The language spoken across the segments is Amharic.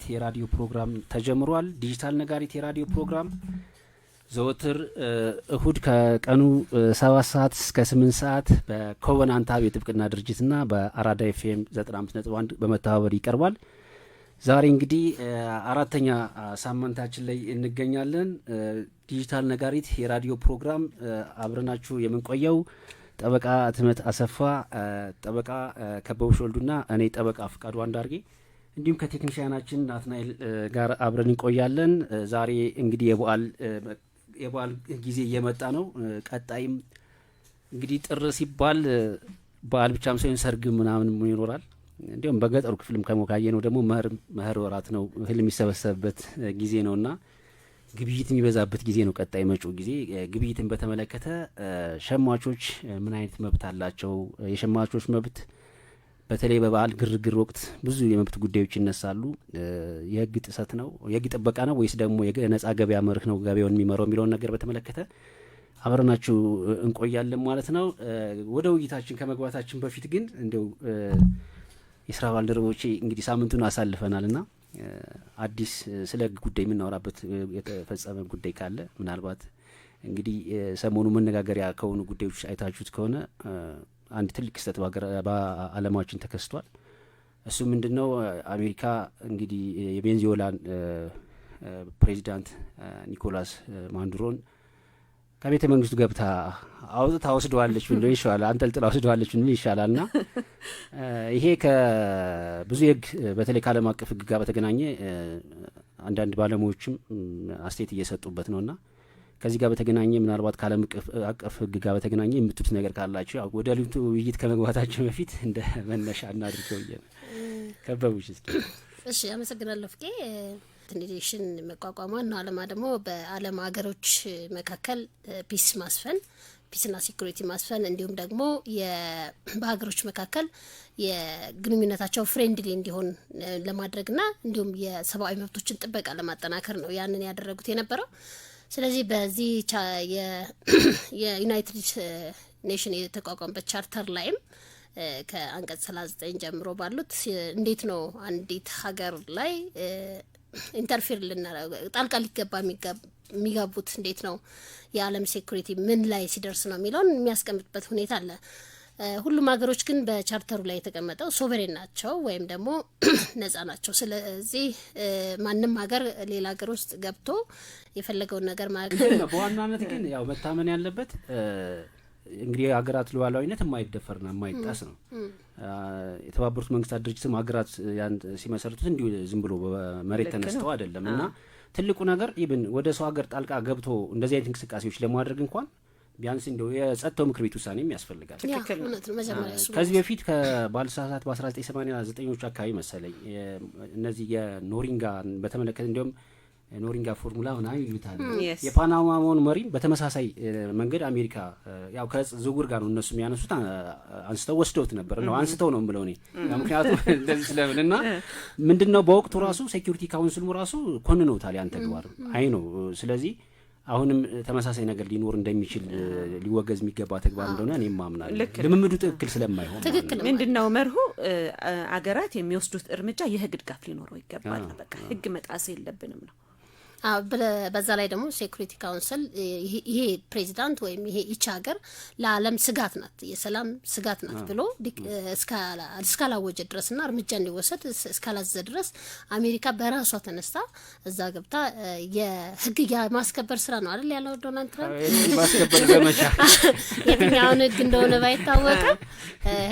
የራዲዮ ፕሮግራም ተጀምሯል። ዲጂታል ነጋሪት የራዲዮ ፕሮግራም ዘወትር እሁድ ከቀኑ 7 ሰዓት እስከ 8 ሰዓት በኮቨናንት ሀብ የጥብቅና ድርጅትና በአራዳ ኤፍኤም 95.1 በመተባበር ይቀርባል። ዛሬ እንግዲህ አራተኛ ሳምንታችን ላይ እንገኛለን። ዲጂታል ነጋሪት የራዲዮ ፕሮግራም አብረናችሁ የምንቆየው ጠበቃ አትመት አሰፋ፣ ጠበቃ ከበውሽ ወልዱና እኔ ጠበቃ ፍቃዱ አንዳርጌ እንዲሁም ከቴክኒሽያናችን ናትናኤል ጋር አብረን እንቆያለን። ዛሬ እንግዲህ የበዓል ጊዜ እየመጣ ነው። ቀጣይም እንግዲህ ጥር ሲባል በዓል ብቻም ሳይሆን ሰርግ ምናምን ይኖራል። እንዲሁም በገጠሩ ክፍልም ከሞካየ ነው ደግሞ መኸር ወራት ነው፣ እህል የሚሰበሰብበት ጊዜ ነውና ግብይት የሚበዛበት ጊዜ ነው። ቀጣይ መጪው ጊዜ ግብይትን በተመለከተ ሸማቾች ምን አይነት መብት አላቸው? የሸማቾች መብት በተለይ በበዓል ግርግር ወቅት ብዙ የመብት ጉዳዮች ይነሳሉ። የህግ ጥሰት ነው፣ የህግ ጥበቃ ነው ወይስ ደግሞ የነጻ ገበያ መርህ ነው ገበያውን የሚመራው የሚለውን ነገር በተመለከተ አብረናችሁ እንቆያለን ማለት ነው። ወደ ውይይታችን ከመግባታችን በፊት ግን እንደው የስራ ባልደረቦቼ እንግዲህ ሳምንቱን አሳልፈናልና አዲስ ስለ ህግ ጉዳይ የምናወራበት የተፈጸመ ጉዳይ ካለ ምናልባት እንግዲህ ሰሞኑ መነጋገሪያ ከሆኑ ጉዳዮች አይታችሁት ከሆነ አንድ ትልቅ ክስተት በዓለማችን ተከስቷል። እሱ ምንድነው? አሜሪካ እንግዲህ የቬንዙዌላን ፕሬዚዳንት ኒኮላስ ማዱሮን ከቤተ መንግስቱ ገብታ አውጥታ ወስደዋለች ብሎ ይሻላል፣ አንጠልጥላ ወስደዋለች ብሎ ይሻላልና ይሄ ከብዙ ህግ በተለይ ከዓለም አቀፍ ህግ ጋር በተገናኘ አንዳንድ ባለሙያዎችም አስተያየት እየሰጡበት ነውና ከዚህ ጋር በተገናኘ ምናልባት ከዓለም አቀፍ ህግ ጋር በተገናኘ የምትሉት ነገር ካላችሁ ያው ወደ ልዩቱ ውይይት ከመግባታችን በፊት እንደ መነሻ እናድርገው ይየን ከበቡሽ እስኪ። እሺ፣ አመሰግናለሁ ፍቄ። ኔሽን መቋቋሟን ነው ዓላማ ደግሞ በዓለም ሀገሮች መካከል ፒስ ማስፈን፣ ፒስና ሴኩሪቲ ማስፈን እንዲሁም ደግሞ በሀገሮች መካከል የግንኙነታቸው ፍሬንድሊ እንዲሆን ለማድረግና እንዲሁም የሰብአዊ መብቶችን ጥበቃ ለማጠናከር ነው ያንን ያደረጉት የነበረው። ስለዚህ በዚህ የዩናይትድ ኔሽን የተቋቋመበት ቻርተር ላይም ከአንቀጽ 39 ጀምሮ ባሉት እንዴት ነው አንዲት ሀገር ላይ ኢንተርፌር ጣልቃ ሊገባ የሚጋቡት እንዴት ነው የዓለም ሴኩሪቲ ምን ላይ ሲደርስ ነው የሚለውን የሚያስቀምጥበት ሁኔታ አለ። ሁሉም ሀገሮች ግን በቻርተሩ ላይ የተቀመጠው ሶቨሬን ናቸው ወይም ደግሞ ነጻ ናቸው። ስለዚህ ማንም ሀገር ሌላ ሀገር ውስጥ ገብቶ የፈለገውን ነገር ማለት ነው። በዋናነት ግን ያው መታመን ያለበት እንግዲህ ሀገራት ሉዓላዊነት የማይደፈርና የማይጣስ ነው። የተባበሩት መንግስታት ድርጅትም ሀገራት ያን ሲመሰርቱት እንዲሁ ዝም ብሎ በመሬት ተነስተው አይደለም እና ትልቁ ነገር ኢብን ወደ ሰው ሀገር ጣልቃ ገብቶ እንደዚህ አይነት እንቅስቃሴዎች ለማድረግ እንኳን ቢያንስ እንደው የጸጥታው ምክር ቤት ውሳኔም ያስፈልጋል። ከዚህ በፊት ከባልሳሳት በ1989ኞቹ አካባቢ መሰለኝ እነዚህ የኖሪንጋን በተመለከተ እንዲሁም ኖሪንጋ ፎርሙላ ሆና ይሉታል የፓናማውን መሪን በተመሳሳይ መንገድ አሜሪካ ያው ከዝውውር ጋር ነው እነሱ የሚያነሱት አንስተው ወስደውት ነበር ነው አንስተው ነው ብለው ነው ምክንያቱም እንደዚህ ስለምንና ምንድነው በወቅቱ ራሱ ሴኩሪቲ ካውንስሉ ራሱ ኮንነውታል ያን ተግባር አይ ነው። ስለዚህ አሁንም ተመሳሳይ ነገር ሊኖር እንደሚችል ሊወገዝ የሚገባ ተግባር እንደሆነ እኔ ማምናለሁ። ልምምዱ ትክክል ስለማይሆን ምንድነው መርሁ አገራት የሚወስዱት እርምጃ የህግ ድጋፍ ሊኖረው ይገባል። በቃ ህግ መጣስ የለብንም ነው። በዛ ላይ ደግሞ ሴኩሪቲ ካውንስል ይሄ ፕሬዚዳንት ወይም ይሄ ይቺ ሀገር ለዓለም ስጋት ናት፣ የሰላም ስጋት ናት ብሎ እስካላወጀ ድረስና እርምጃ እንዲወሰድ እስካላዘዘ ድረስ አሜሪካ በራሷ ተነስታ እዛ ገብታ የህግ የማስከበር ስራ ነው አይደል ያለው ዶናልድ ትራምፕ ማስከበር ዘመቻ የትኛውን ህግ እንደሆነ ባይታወቅም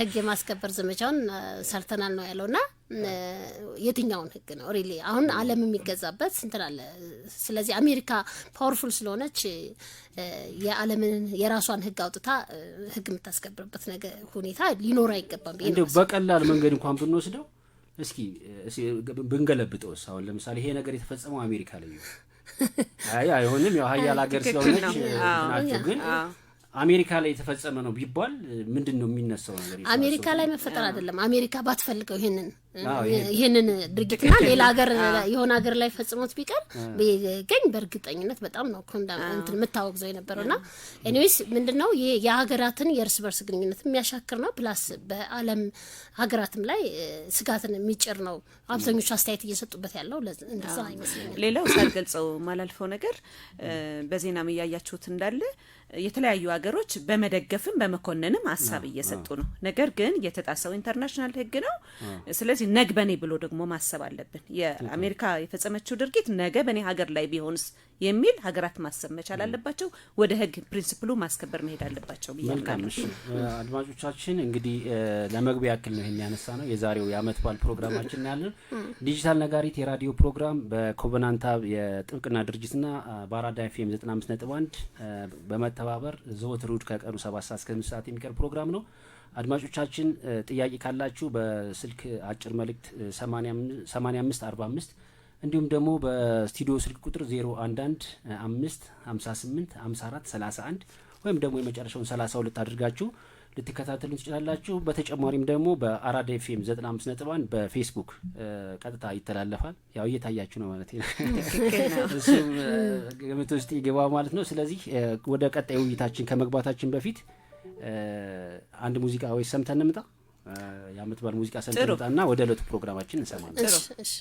ህግ የማስከበር ዘመቻውን ሰርተናል ነው ያለውና የትኛውን ህግ ነው ሪሊ አሁን ዓለም የሚገዛበት እንትን አለ። ስለዚህ አሜሪካ ፓወርፉል ስለሆነች የዓለምን የራሷን ህግ አውጥታ ህግ የምታስከብርበት ነገር ሁኔታ ሊኖር አይገባም። እንደው በቀላል መንገድ እንኳን ብንወስደው እስኪ ብንገለብጠው አሁን ለምሳሌ ይሄ ነገር የተፈጸመው አሜሪካ ላይ ነው። አይሆንም ያው ሀያል ሀገር ስለሆነች ናቸው ግን አሜሪካ ላይ የተፈጸመ ነው ቢባል ምንድነው የሚነሳው ነገር? አሜሪካ ላይ መፈጠር አይደለም አሜሪካ ባትፈልገው ይሄንን ይሄንን ድርጊትና ሌላ ሀገር የሆነ ሀገር ላይ ፈጽሞት ቢቀር ቢገኝ በእርግጠኝነት በጣም ነው እንትን የምታወግዘው የነበረውና ኤኒዌይስ ምንድነው ይሄ የሀገራትን የእርስ በርስ ግንኙነት የሚያሻክር ነው ፕላስ በአለም ሀገራትም ላይ ስጋትን የሚጭር ነው አብዛኞቹ አስተያየት እየሰጡበት ያለው እንደዛ ይመስለኛል። ሌላው ሳልገልጸው ማላልፈው ነገር በዜናም ያያችሁት እንዳለ የተለያዩ ሀገሮች በመደገፍም በመኮንንም ሀሳብ እየሰጡ ነው። ነገር ግን የተጣሰው ኢንተርናሽናል ህግ ነው። ስለዚህ ነገ በኔ ብሎ ደግሞ ማሰብ አለብን። የአሜሪካ የፈጸመችው ድርጊት ነገ በኔ ሀገር ላይ ቢሆንስ የሚል ሀገራት ማሰብ መቻል አለባቸው። ወደ ህግ ፕሪንሲፕሉ ማስከበር መሄድ አለባቸው ብያለሁ። አድማጮቻችን እንግዲህ ለመግቢያ ያክል ነው ይሄን ያነሳ ነው የዛሬው የአመት በዓል ፕሮግራማችን ያለን ዲጂታል ነጋሪት የራዲዮ ፕሮግራም በኮቨናንታ የጥብቅና ድርጅትና በአራዳ ኤፍኤም 95.1 በመተባበር ዘወትር እሁድ ከቀኑ 7 ሰዓት እስከ 8 ሰዓት የሚቀርብ ፕሮግራም ነው። አድማጮቻችን ጥያቄ ካላችሁ በስልክ አጭር መልእክት 8545 እንዲሁም ደግሞ በስቱዲዮ ስልክ ቁጥር 011 5 58 54 31 ወይም ደግሞ የመጨረሻውን 32 አድርጋችሁ ልትከታተሉን ትችላላችሁ። በተጨማሪም ደግሞ በአራዳ ኤፍኤም 95.1 በፌስቡክ ቀጥታ ይተላለፋል። ያው እየታያችሁ ነው ማለት ነው። እሱም ግምት ውስጥ ይገባ ማለት ነው። ስለዚህ ወደ ቀጣዩ ውይይታችን ከመግባታችን በፊት አንድ ሙዚቃ ወይ ሰምተን እንምጣ። የአመት በዓል ሙዚቃ ሰምተን እንምጣና ወደ ዕለቱ ፕሮግራማችን እንሰማለን። እሺ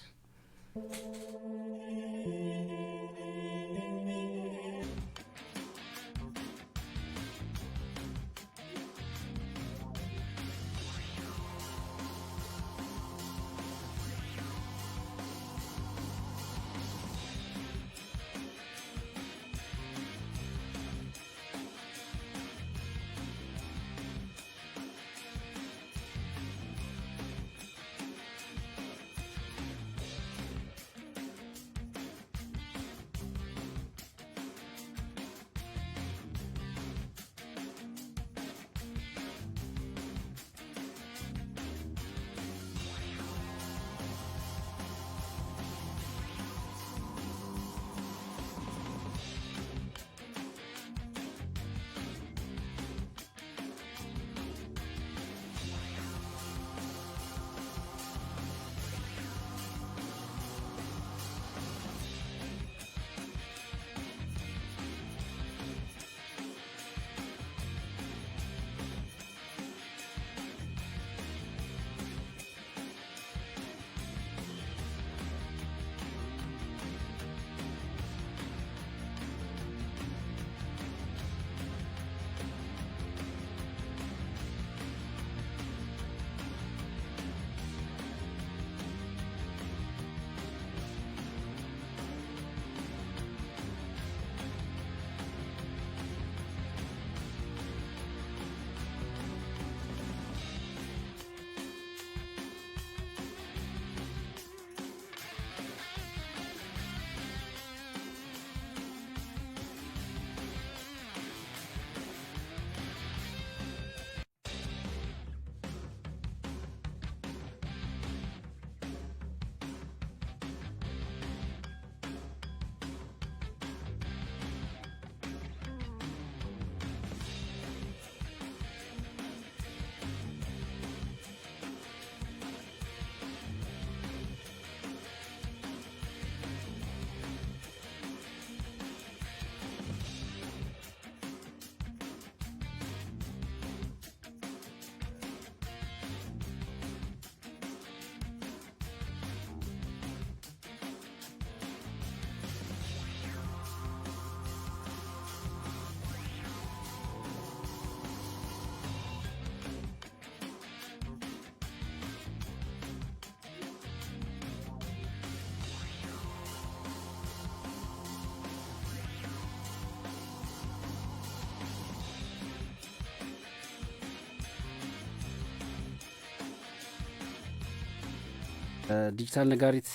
ዲጂታል ነጋሪት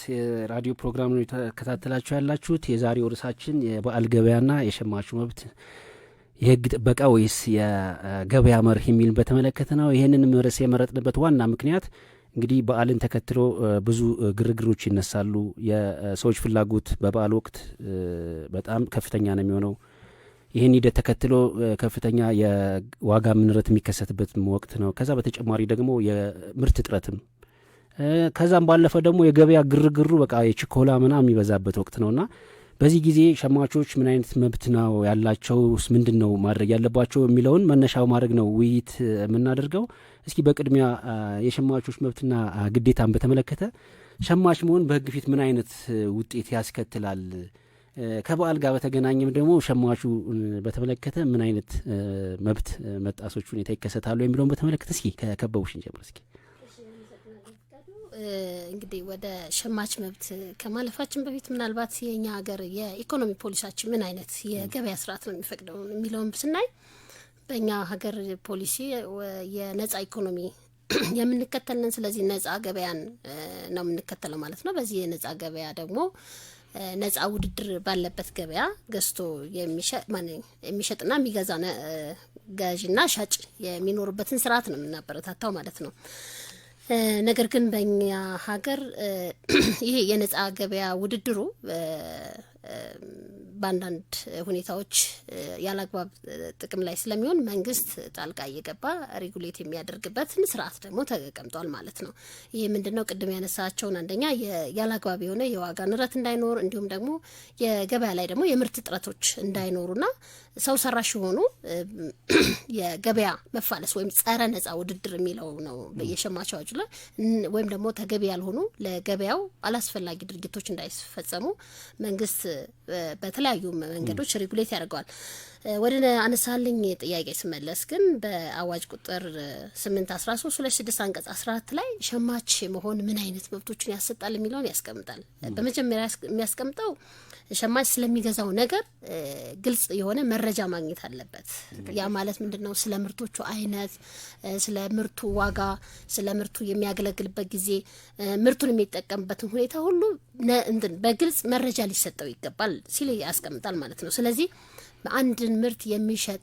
ራዲዮ ፕሮግራም ነው ተከታተላችሁ ያላችሁት። የዛሬው ርዕሳችን የበዓል ገበያና የሸማቹ መብት የህግ ጥበቃ ወይስ የገበያ መርህ የሚል በተመለከተ ነው። ይህንን ርዕስ የመረጥንበት ዋና ምክንያት እንግዲህ በዓልን ተከትሎ ብዙ ግርግሮች ይነሳሉ። የሰዎች ፍላጎት በበዓል ወቅት በጣም ከፍተኛ ነው የሚሆነው። ይህን ሂደት ተከትሎ ከፍተኛ የዋጋ ንረት የሚከሰትበት ወቅት ነው። ከዛ በተጨማሪ ደግሞ የምርት እጥረትም ከዛም ባለፈ ደግሞ የገበያ ግርግሩ በቃ የችኮላ ምናምን የሚበዛበት ወቅት ነውና በዚህ ጊዜ ሸማቾች ምን አይነት መብት ነው ያላቸው፣ ምንድነው ማድረግ ያለባቸው የሚለውን መነሻው ማድረግ ነው ውይይት የምናደርገው። እስኪ በቅድሚያ የሸማቾች መብትና ግዴታን በተመለከተ ሸማች መሆን በህግ ፊት ምን አይነት ውጤት ያስከትላል፣ ከበዓል ጋር በተገናኘም ደግሞ ሸማቹ በተመለከተ ምን አይነት መብት መጣሶች ሁኔታ ይከሰታሉ የሚለውን በተመለከተ እስኪ ከከበቡሽን ጀምር እስኪ። እንግዲህ ወደ ሸማች መብት ከማለፋችን በፊት ምናልባት የኛ ሀገር የኢኮኖሚ ፖሊሲያችን ምን አይነት የገበያ ስርዓት ነው የሚፈቅደው የሚለውን ስናይ በእኛ ሀገር ፖሊሲ የነጻ ኢኮኖሚ የምንከተልን፣ ስለዚህ ነጻ ገበያን ነው የምንከተለው ማለት ነው። በዚህ የነጻ ገበያ ደግሞ ነጻ ውድድር ባለበት ገበያ ገዝቶ የሚሸጥና የሚገዛ ገዥና ሻጭ የሚኖርበትን ስርዓት ነው የምናበረታታው ማለት ነው። ነገር ግን በእኛ ሀገር ይሄ የነጻ ገበያ ውድድሩ በአንዳንድ ሁኔታዎች ያላግባብ ጥቅም ላይ ስለሚሆን መንግስት ጣልቃ እየገባ ሬጉሌት የሚያደርግበትን ስርዓት ደግሞ ተቀምጧል ማለት ነው። ይሄ ምንድነው? ቅድም ያነሳቸውን አንደኛ ያላግባብ የሆነ የዋጋ ንረት እንዳይኖር፣ እንዲሁም ደግሞ የገበያ ላይ ደግሞ የምርት እጥረቶች እንዳይኖሩና ሰው ሰራሽ የሆኑ የገበያ መፋለስ ወይም ጸረ ነጻ ውድድር የሚለው ነው የሸማች አዋጁ ላይ፣ ወይም ደግሞ ተገቢ ያልሆኑ ለገበያው አላስፈላጊ ድርጊቶች እንዳይፈጸሙ መንግስት በተለያዩ መንገዶች ሬጉሌት ያደርገዋል። ወደ አነሳልኝ ጥያቄ ስመለስ ግን በአዋጅ ቁጥር 813/2006 አንቀጽ 14 ላይ ሸማች መሆን ምን አይነት መብቶችን ያሰጣል የሚለውን ያስቀምጣል። በመጀመሪያ የሚያስቀምጠው ሸማች ስለሚገዛው ነገር ግልጽ የሆነ መረጃ ማግኘት አለበት። ያ ማለት ምንድነው? ስለ ምርቶቹ አይነት፣ ስለ ምርቱ ዋጋ፣ ስለ ምርቱ የሚያገለግልበት ጊዜ፣ ምርቱን የሚጠቀምበትን ሁኔታ ሁሉ በግልጽ መረጃ ሊሰጠው ይገባል ሲል ያስቀምጣል ማለት ነው። ስለዚህ በአንድን ምርት የሚሸጥ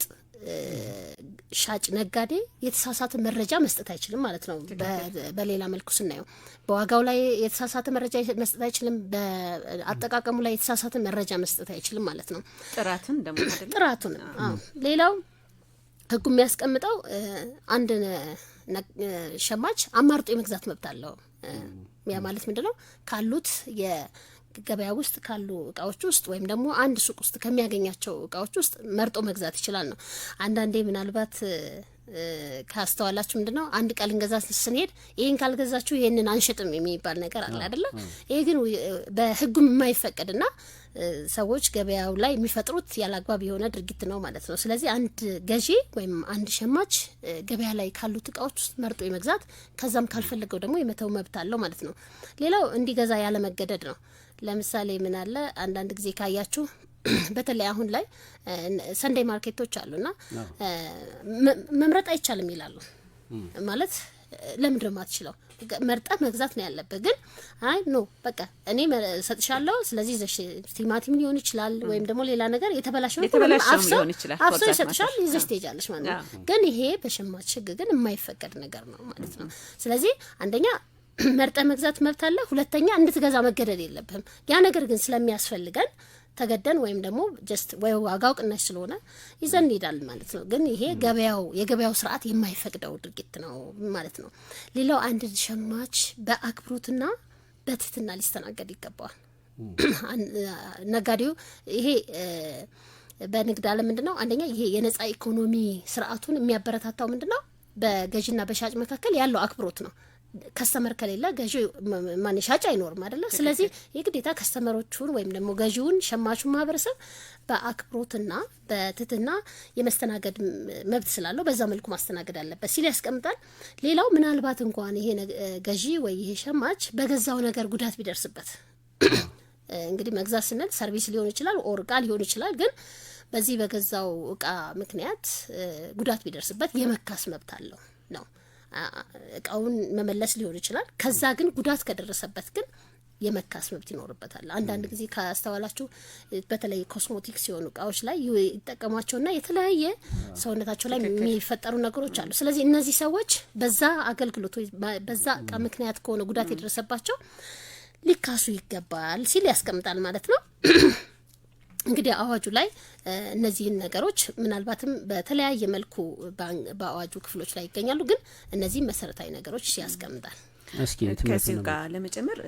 ሻጭ ነጋዴ የተሳሳተ መረጃ መስጠት አይችልም ማለት ነው። በሌላ መልኩ ስናየው በዋጋው ላይ የተሳሳተ መረጃ መስጠት አይችልም፣ በአጠቃቀሙ ላይ የተሳሳተ መረጃ መስጠት አይችልም ማለት ነው። ጥራቱን ደግሞ አይደለም ጥራቱን። ሌላው ህጉ የሚያስቀምጠው አንድ ሸማች አማርጦ የመግዛት መብት አለው። ያ ማለት ምንድነው? ካሉት ገበያ ውስጥ ካሉ እቃዎች ውስጥ ወይም ደግሞ አንድ ሱቅ ውስጥ ከሚያገኛቸው እቃዎች ውስጥ መርጦ መግዛት ይችላል ነው። አንዳንዴ ምናልባት ካስተዋላችሁ ምንድነው? አንድ ቃል እንገዛ ስንሄድ ይሄን ካልገዛችሁ ይሄንን አንሸጥም የሚባል ነገር አለ አይደለ? ይሄ ግን በህጉም የማይፈቀድና ሰዎች ገበያው ላይ የሚፈጥሩት ያላግባብ የሆነ ድርጊት ነው ማለት ነው። ስለዚህ አንድ ገዢ ወይም አንድ ሸማች ገበያ ላይ ካሉት እቃዎች ውስጥ መርጦ የመግዛት ከዛም ካልፈለገው ደግሞ የመተው መብት አለው ማለት ነው። ሌላው እንዲገዛ ያለ መገደድ ነው። ለምሳሌ ምን አለ አንዳንድ ጊዜ ካያችሁ በተለይ አሁን ላይ ሰንዴይ ማርኬቶች አሉና መምረጥ አይቻልም ይላሉ። ማለት ለምንድነው ማትችለው? መርጠህ መግዛት ነው ያለበት። ግን አይ ኖ በቃ እኔ ሰጥሻለሁ፣ ስለዚህ ዘሽ ቲማቲም ሊሆን ይችላል ወይም ደግሞ ሌላ ነገር የተበላሸው ሊሆን ይችላል፣ አፍሶ ይሰጥሻል፣ ይዘሽ ትሄጃለሽ ማለት ነው። ግን ይሄ በሸማች ህግ ግን የማይፈቀድ ነገር ነው ማለት ነው። ስለዚህ አንደኛ መርጠህ መግዛት መብት አለ፣ ሁለተኛ እንድትገዛ መገደድ የለብህም። ያ ነገር ግን ስለሚያስፈልገን ተገደን ወይም ደግሞ ጀስት ወይ ዋጋው ቅናሽ ስለሆነ ይዘን እንሄዳለን ማለት ነው። ግን ይሄ የገበያው ስርዓት የማይፈቅደው ድርጊት ነው ማለት ነው። ሌላው አንድ ሸማች በአክብሮትና በትህትና ሊስተናገድ ይገባዋል። ነጋዴው ይሄ በንግድ ዓለም ምንድነው? አንደኛ ይሄ የነጻ ኢኮኖሚ ስርዓቱን የሚያበረታታው ምንድነው? በገዥና በሻጭ መካከል ያለው አክብሮት ነው። ከስተመር ከሌለ ገዢ ማን ሻጭ አይኖርም አይደለ? ስለዚህ የግዴታ ከስተመሮቹን ወይም ደግሞ ገዢውን ሸማቹን ማህበረሰብ በአክብሮትና በትህትና የመስተናገድ መብት ስላለው በዛ መልኩ ማስተናገድ አለበት ሲል ያስቀምጣል። ሌላው ምናልባት እንኳን ይሄ ገዢ ወይ ይሄ ሸማች በገዛው ነገር ጉዳት ቢደርስበት እንግዲህ መግዛት ስንል ሰርቪስ ሊሆን ይችላል ኦር እቃ ሊሆን ይችላል። ግን በዚህ በገዛው እቃ ምክንያት ጉዳት ቢደርስበት የመካስ መብት አለው ነው። እቃውን መመለስ ሊሆን ይችላል። ከዛ ግን ጉዳት ከደረሰበት ግን የመካስ መብት ይኖርበታል። አንዳንድ ጊዜ ካስተዋላችሁ በተለይ ኮስሞቲክስ የሆኑ እቃዎች ላይ ይጠቀሟቸውና የተለያየ ሰውነታቸው ላይ የሚፈጠሩ ነገሮች አሉ። ስለዚህ እነዚህ ሰዎች በዛ አገልግሎት በዛ እቃ ምክንያት ከሆነ ጉዳት የደረሰባቸው ሊካሱ ይገባል ሲል ያስቀምጣል ማለት ነው። እንግዲህ አዋጁ ላይ እነዚህን ነገሮች ምናልባትም በተለያየ መልኩ በአዋጁ ክፍሎች ላይ ይገኛሉ። ግን እነዚህ መሰረታዊ ነገሮች ያስቀምጣል። እስኪ ከዚህ ጋር ለመጨመር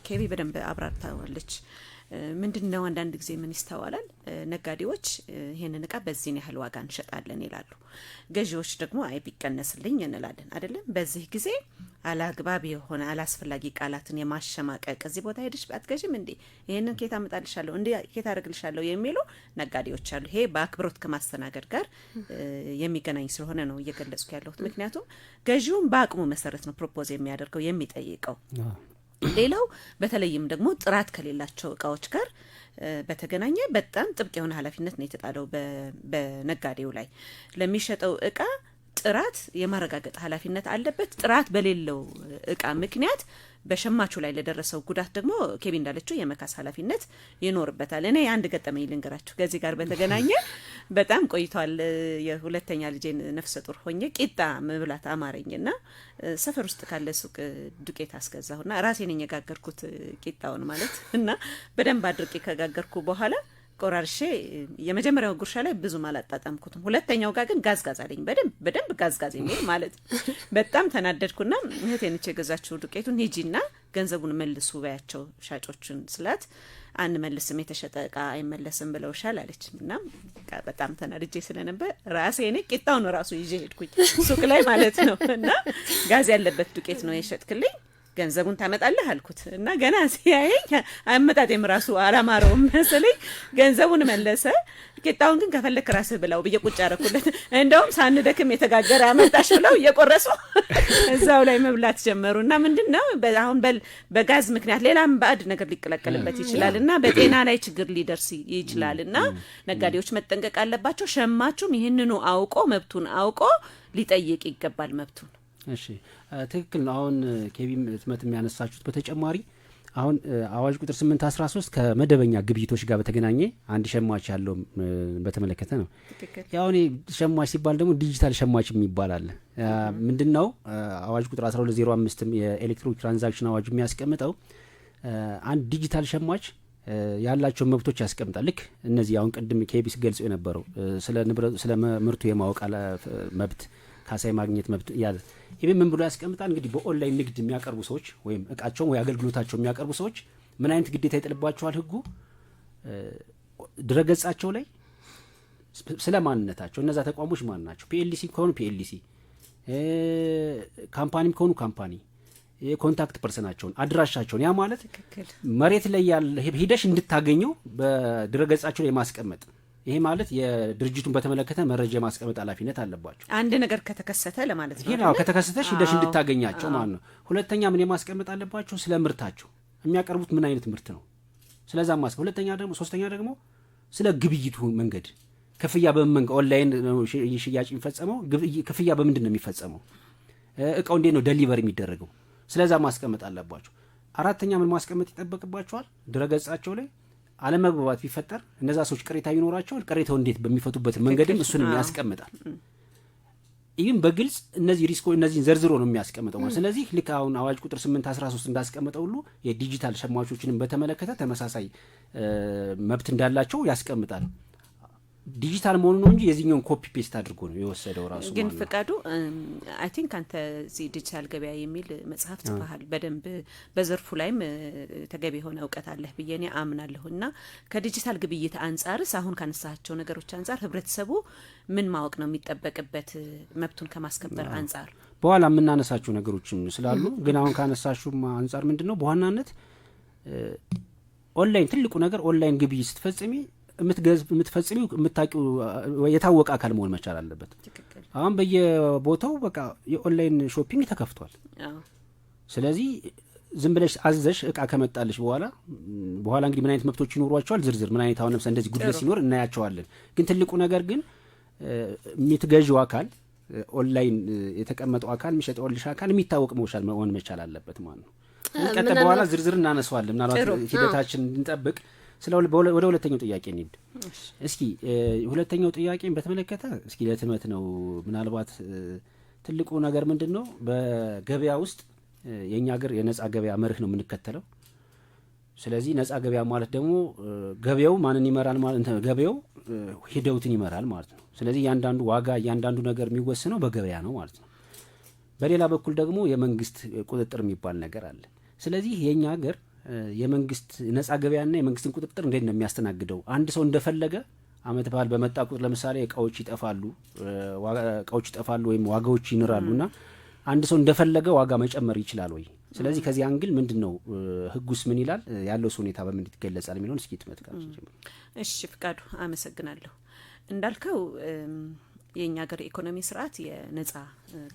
ኬቢ በደንብ አብራርታዋለች። ምንድነው አንዳንድ ጊዜ ምን ይስተዋላል? ነጋዴዎች ይሄንን እቃ በዚህ ያህል ዋጋ እንሸጣለን ይላሉ። ገዢዎች ደግሞ አይ ቢቀነስልኝ እንላለን አይደለም። በዚህ ጊዜ አላግባብ የሆነ አላስፈላጊ ቃላትን የማሸማቀቅ እዚህ ቦታ ሄድሽ አትገዢም እንዴ ይሄንን ኬታ አመጣልሻለሁ እንዴ ኬታ አረግልሻለሁ የሚሉ ነጋዴዎች አሉ። ይሄ በአክብሮት ከማስተናገድ ጋር የሚገናኝ ስለሆነ ነው እየገለጽኩ ያለሁት። ምክንያቱም ገዢውን በአቅሙ መሰረት ነው ፕሮፖዝ የሚያደርገው የሚጠይቀው። ሌላው በተለይም ደግሞ ጥራት ከሌላቸው እቃዎች ጋር በተገናኘ በጣም ጥብቅ የሆነ ኃላፊነት ነው የተጣለው በነጋዴው ላይ። ለሚሸጠው እቃ ጥራት የማረጋገጥ ኃላፊነት አለበት። ጥራት በሌለው እቃ ምክንያት በሸማቹ ላይ ለደረሰው ጉዳት ደግሞ ኬቢ እንዳለችው የመካስ ኃላፊነት ይኖርበታል። እኔ አንድ ገጠመኝ ልንገራችሁ ከዚህ ጋር በተገናኘ። በጣም ቆይቷል። የሁለተኛ ልጄን ነፍሰ ጡር ሆኜ ቂጣ መብላት አማረኝና ሰፈር ውስጥ ካለ ሱቅ ዱቄት አስገዛሁና ራሴ ነኝ የጋገርኩት ቂጣውን ማለት እና በደንብ አድርቄ ከጋገርኩ በኋላ ቆራርሼ የመጀመሪያው ጉርሻ ላይ ብዙም አላጣጣምኩትም። ሁለተኛው ጋር ግን ጋዝጋዝ አለኝ። በደንብ ጋዝጋዝ የሚል ማለት በጣም ተናደድኩና እህቴን የገዛችው ዱቄቱን ሂጂና ገንዘቡን መልሱ ባያቸው ሻጮችን ስላት አንመልስም የተሸጠ እቃ አይመለስም ብለውሻል አለችና በጣም ተናድጄ ስለነበር ራሴ እኔ ቂጣውን ራሱ ይዤ ሄድኩኝ ሱቅ ላይ ማለት ነው። እና ጋዝ ያለበት ዱቄት ነው የሸጥክልኝ ገንዘቡን ታመጣለህ አልኩት እና ገና ሲያየኝ አመጣጤም ራሱ አላማረውም መሰለኝ ገንዘቡን መለሰ። ቂጣውን ግን ከፈለክ ራስህ ብላው ብዬ ቁጭ አደረኩለት። እንደውም ሳንደክም የተጋገረ አመጣሽ ብለው እየቆረሱ እዛው ላይ መብላት ጀመሩና ምንድነው አሁን በጋዝ ምክንያት ሌላም ባዕድ ነገር ሊቀላቀልበት ይችላልና በጤና ላይ ችግር ሊደርስ ይችላልና ነጋዴዎች መጠንቀቅ አለባቸው። ሸማቹም ይህንኑ አውቆ መብቱን አውቆ ሊጠይቅ ይገባል መብቱን። እሺ ትክክል ነው። አሁን ኬቢም ህትመት የሚያነሳችሁት በተጨማሪ አሁን አዋጅ ቁጥር 813 ከመደበኛ ግብይቶች ጋር በተገናኘ አንድ ሸማች ያለው በተመለከተ ነው። ያው እኔ ሸማች ሲባል ደግሞ ዲጂታል ሸማች የሚባል አለ። ምንድነው አዋጅ ቁጥር 1205 የኤሌክትሮኒክ ትራንዛክሽን አዋጅ የሚያስቀምጠው አንድ ዲጂታል ሸማች ያላቸው መብቶች ያስቀምጣል። ልክ እነዚህ አሁን ቅድም ኬቢስ ገልጾ የነበረው ስለ ምርቱ የማወቅ መብት ካሳይ ማግኘት መብት ያለ ይሄ ምን ብሎ ያስቀምጣል? እንግዲህ በኦንላይን ንግድ የሚያቀርቡ ሰዎች ወይም እቃቸውን ወይ አገልግሎታቸው የሚያቀርቡ ሰዎች ምን አይነት ግዴታ ይጥልባቸዋል? ህጉ ድረገጻቸው ላይ ስለ ማንነታቸው እነዛ ተቋሞች ማን ናቸው፣ ፒኤልሲ ከሆኑ ፒኤልሲ፣ ካምፓኒም ከሆኑ ካምፓኒ የኮንታክት ፐርሰናቸውን አድራሻቸውን ያ ማለት መሬት ላይ ያለ ሂደሽ እንድታገኘው በድረገጻቸው ላይ ማስቀመጥ ይሄ ማለት የድርጅቱን በተመለከተ መረጃ ማስቀመጥ ኃላፊነት አለባቸው። አንድ ነገር ከተከሰተ ለማለት ነው። ይሄው ከተከሰተሽ ሂደሽ እንድታገኛቸው ማለት ነው። ሁለተኛ ምን የማስቀመጥ አለባቸው? ስለ ምርታቸው የሚያቀርቡት ምን አይነት ምርት ነው ስለዛ ማስቀመጥ። ሁለተኛ ደግሞ ሶስተኛ ደግሞ ስለ ግብይቱ መንገድ ክፍያ በመንገድ ኦንላይን ሽያጭ የሚፈጸመው ክፍያ በምንድን ነው የሚፈጸመው? እቃው እንዴት ነው ዴሊቨሪ የሚደረገው? ስለዛ ማስቀመጥ አለባቸው። አራተኛ ምን ማስቀመጥ ይጠበቅባቸዋል? ድረገጻቸው ላይ አለመግባባት ቢፈጠር እነዛ ሰዎች ቅሬታ ይኖራቸዋል። ቅሬታው እንዴት በሚፈቱበት መንገድም እሱንም ያስቀምጣል። ይህም በግልጽ እነዚህ ሪስኮች እነዚህን ዘርዝሮ ነው የሚያስቀምጠው ማለት። ስለዚህ ልክ አሁን አዋጅ ቁጥር 813 እንዳስቀመጠው ሁሉ የዲጂታል ሸማቾችንም በተመለከተ ተመሳሳይ መብት እንዳላቸው ያስቀምጣል። ዲጂታል መሆኑ ነው እንጂ የዚህኛውን ኮፒ ፔስት አድርጎ ነው የወሰደው ራሱ። ግን ፍቃዱ አይ ቲንክ አንተ እዚህ ዲጂታል ገበያ የሚል መጽሐፍ ጽፈሃል። በደንብ በዘርፉ ላይም ተገቢ የሆነ እውቀት አለህ ብዬ እኔ አምናለሁና ከዲጂታል ግብይት አንጻርስ አሁን ካነሳቸው ነገሮች አንጻር ህብረተሰቡ ምን ማወቅ ነው የሚጠበቅበት መብቱን ከማስከበር አንጻር? በኋላ የምናነሳቸው ነገሮችም ስላሉ ግን አሁን ካነሳሹም አንጻር ምንድነው በዋናነት ኦንላይን ትልቁ ነገር ኦንላይን ግብይት ስትፈጽሚ የምትፈጽሚው የምታውቂው የታወቀ አካል መሆን መቻል አለበት። አሁን በየቦታው በቃ የኦንላይን ሾፒንግ ተከፍቷል። ስለዚህ ዝም ብለሽ አዘሽ እቃ ከመጣልሽ በኋላ እንግዲህ ምን አይነት መብቶች ይኖሯቸዋል ዝርዝር ምን አይነት አሁን ለምሳሌ እንደዚህ ጉድለት ሲኖር እናያቸዋለን። ግን ትልቁ ነገር ግን የምትገዢው አካል ኦንላይን የተቀመጠው አካል የሚሸጠውልሽ አካል የሚታወቅ መሆን መቻል አለበት ማለት ነው። ቀጥ በኋላ ዝርዝር እናነሳዋለን ምናልባት ሂደታችን እንጠብቅ። ወደ ሁለተኛው ጥያቄ እንሂድ። እስኪ ሁለተኛው ጥያቄን በተመለከተ እስኪ ለትመት ነው ምናልባት ትልቁ ነገር ምንድነው በገበያ ውስጥ የኛ ሀገር የነጻ ገበያ መርህ ነው የምንከተለው። ስለዚህ ነጻ ገበያ ማለት ደግሞ ገበያው ማንን ይመራል ማለት ነው? ገበያው ሂደውትን ይመራል ማለት ነው። ስለዚህ ያንዳንዱ ዋጋ ያንዳንዱ ነገር የሚወሰነው በገበያ ነው ማለት ነው። በሌላ በኩል ደግሞ የመንግስት ቁጥጥር የሚባል ነገር አለ። ስለዚህ የኛ ሀገር የመንግስት ነጻ ገበያና የመንግስትን ቁጥጥር እንዴት ነው የሚያስተናግደው? አንድ ሰው እንደፈለገ አመት በዓል በመጣ ቁጥር ለምሳሌ እቃዎች ይጠፋሉ ወይም ዋጋዎች ይንራሉና አንድ ሰው እንደፈለገ ዋጋ መጨመር ይችላል ወይ? ስለዚህ ከዚህ አንግል ምንድነው ህጉስ ምን ይላል? ያለው ሁኔታ በምን ይገለጻል የሚለውን እስኪ ትመጥቃ። እሺ ፍቃዱ አመሰግናለሁ። እንዳልከው የኛ ሀገር ኢኮኖሚ ስርዓት የነጻ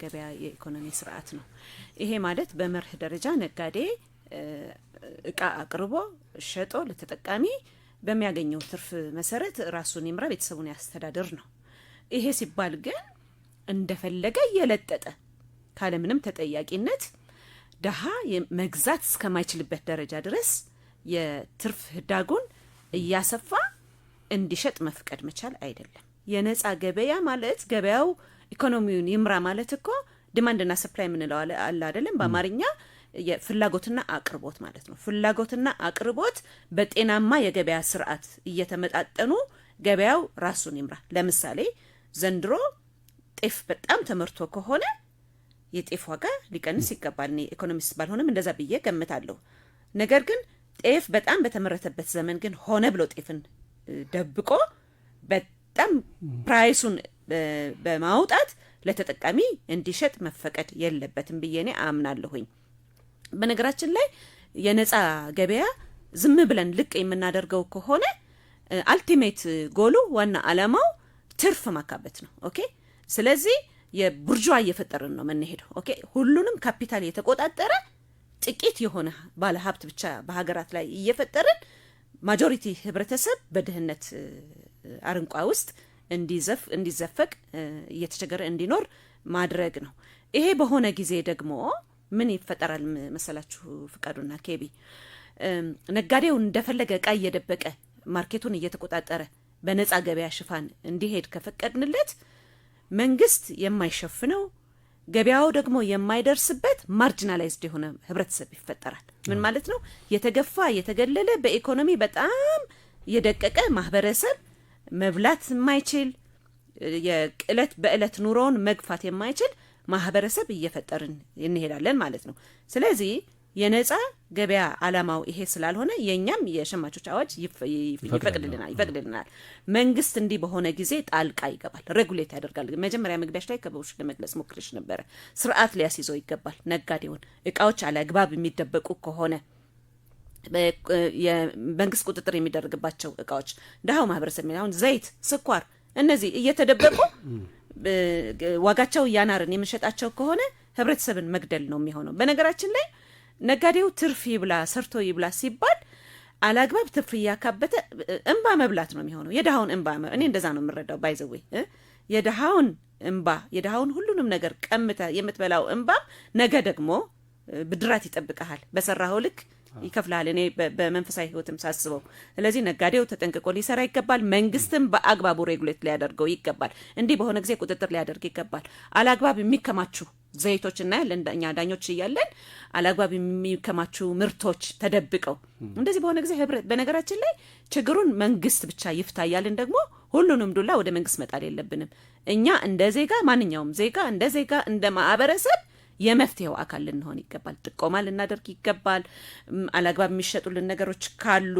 ገበያ የኢኮኖሚ ስርዓት ነው። ይሄ ማለት በመርህ ደረጃ ነጋዴ እቃ አቅርቦ ሸጦ ለተጠቃሚ በሚያገኘው ትርፍ መሰረት ራሱን ይምራ፣ ቤተሰቡን ያስተዳድር ነው። ይሄ ሲባል ግን እንደፈለገ እየለጠጠ ካለምንም ተጠያቂነት ደሃ መግዛት እስከማይችልበት ደረጃ ድረስ የትርፍ ህዳጉን እያሰፋ እንዲሸጥ መፍቀድ መቻል አይደለም። የነጻ ገበያ ማለት ገበያው ኢኮኖሚውን ይምራ ማለት እኮ ዲማንድና ሰፕላይ የምንለው አለ አይደለም? በአማርኛ የፍላጎትና አቅርቦት ማለት ነው። ፍላጎትና አቅርቦት በጤናማ የገበያ ስርዓት እየተመጣጠኑ ገበያው ራሱን ይምራ። ለምሳሌ ዘንድሮ ጤፍ በጣም ተመርቶ ከሆነ የጤፍ ዋጋ ሊቀንስ ይገባል። እኔ ኢኮኖሚስት ባልሆንም እንደዛ ብዬ ገምታለሁ። ነገር ግን ጤፍ በጣም በተመረተበት ዘመን ግን ሆነ ብሎ ጤፍን ደብቆ በጣም ፕራይሱን በማውጣት ለተጠቃሚ እንዲሸጥ መፈቀድ የለበትም ብዬ እኔ አምናለሁኝ። በነገራችን ላይ የነጻ ገበያ ዝም ብለን ልቅ የምናደርገው ከሆነ አልቲሜት ጎሉ ዋና አላማው ትርፍ ማካበት ነው። ኦኬ። ስለዚህ የቡርዥዋ እየፈጠርን ነው የምንሄደው። ኦኬ። ሁሉንም ካፒታል የተቆጣጠረ ጥቂት የሆነ ባለ ሀብት ብቻ በሀገራት ላይ እየፈጠርን ማጆሪቲ ህብረተሰብ በድህነት አረንቋ ውስጥ እንዲዘፈቅ እየተቸገረ እንዲኖር ማድረግ ነው። ይሄ በሆነ ጊዜ ደግሞ ምን ይፈጠራል መሰላችሁ ፍቃዱና ኬቢ? ነጋዴው እንደፈለገ እቃ እየደበቀ ማርኬቱን እየተቆጣጠረ በነጻ ገበያ ሽፋን እንዲሄድ ከፈቀድንለት መንግስት የማይሸፍነው ገበያው ደግሞ የማይደርስበት ማርጂናላይዝድ የሆነ ህብረተሰብ ይፈጠራል። ምን ማለት ነው? የተገፋ የተገለለ በኢኮኖሚ በጣም የደቀቀ ማህበረሰብ መብላት የማይችል የቅለት በእለት ኑሮውን መግፋት የማይችል ማህበረሰብ እየፈጠርን እንሄዳለን ማለት ነው። ስለዚህ የነጻ ገበያ አላማው ይሄ ስላልሆነ የኛም የሸማቾች አዋጅ ይፈቅድልናል። መንግስት እንዲህ በሆነ ጊዜ ጣልቃ ይገባል፣ ሬጉሌት ያደርጋል። መጀመሪያ መግቢያሽ ላይ ከበውሽ ለመግለጽ ሞክርሽ ነበረ። ስርዓት ሊያስይዘው ይገባል። ነጋዴውን እቃዎች አለአግባብ የሚደበቁ ከሆነ የመንግስት ቁጥጥር የሚደረግባቸው እቃዎች ደሃው ማህበረሰብ አሁን ዘይት፣ ስኳር እነዚህ እየተደበቁ ዋጋቸው እያናርን የምንሸጣቸው ከሆነ ህብረተሰብን መግደል ነው የሚሆነው። በነገራችን ላይ ነጋዴው ትርፍ ይብላ ሰርቶ ይብላ ሲባል አላግባብ ትርፍ እያካበተ እንባ መብላት ነው የሚሆነው። የደሃውን እንባ እኔ እንደዛ ነው የምረዳው። ባይዘዌ የደሃውን እንባ የደሃውን ሁሉንም ነገር ቀምተ የምትበላው እንባ ነገ ደግሞ ብድራት ይጠብቀሃል። በሰራኸው ልክ ይከፍላል። እኔ በመንፈሳዊ ህይወትም ሳስበው። ስለዚህ ነጋዴው ተጠንቅቆ ሊሰራ ይገባል። መንግስትም በአግባቡ ሬጉሌት ሊያደርገው ይገባል። እንዲህ በሆነ ጊዜ ቁጥጥር ሊያደርግ ይገባል። አላግባብ የሚከማቹ ዘይቶችና ለእኛ ዳኞች እያለን አላግባብ የሚከማቹ ምርቶች ተደብቀው እንደዚህ በሆነ ጊዜ በነገራችን ላይ ችግሩን መንግስት ብቻ ይፍታ እያልን ደግሞ ሁሉንም ዱላ ወደ መንግስት መጣል የለብንም። እኛ እንደ ዜጋ ማንኛውም ዜጋ እንደ ማህበረሰብ የመፍትሄው አካል ልንሆን ይገባል። ጥቆማ ልናደርግ ይገባል። አላግባብ የሚሸጡልን ነገሮች ካሉ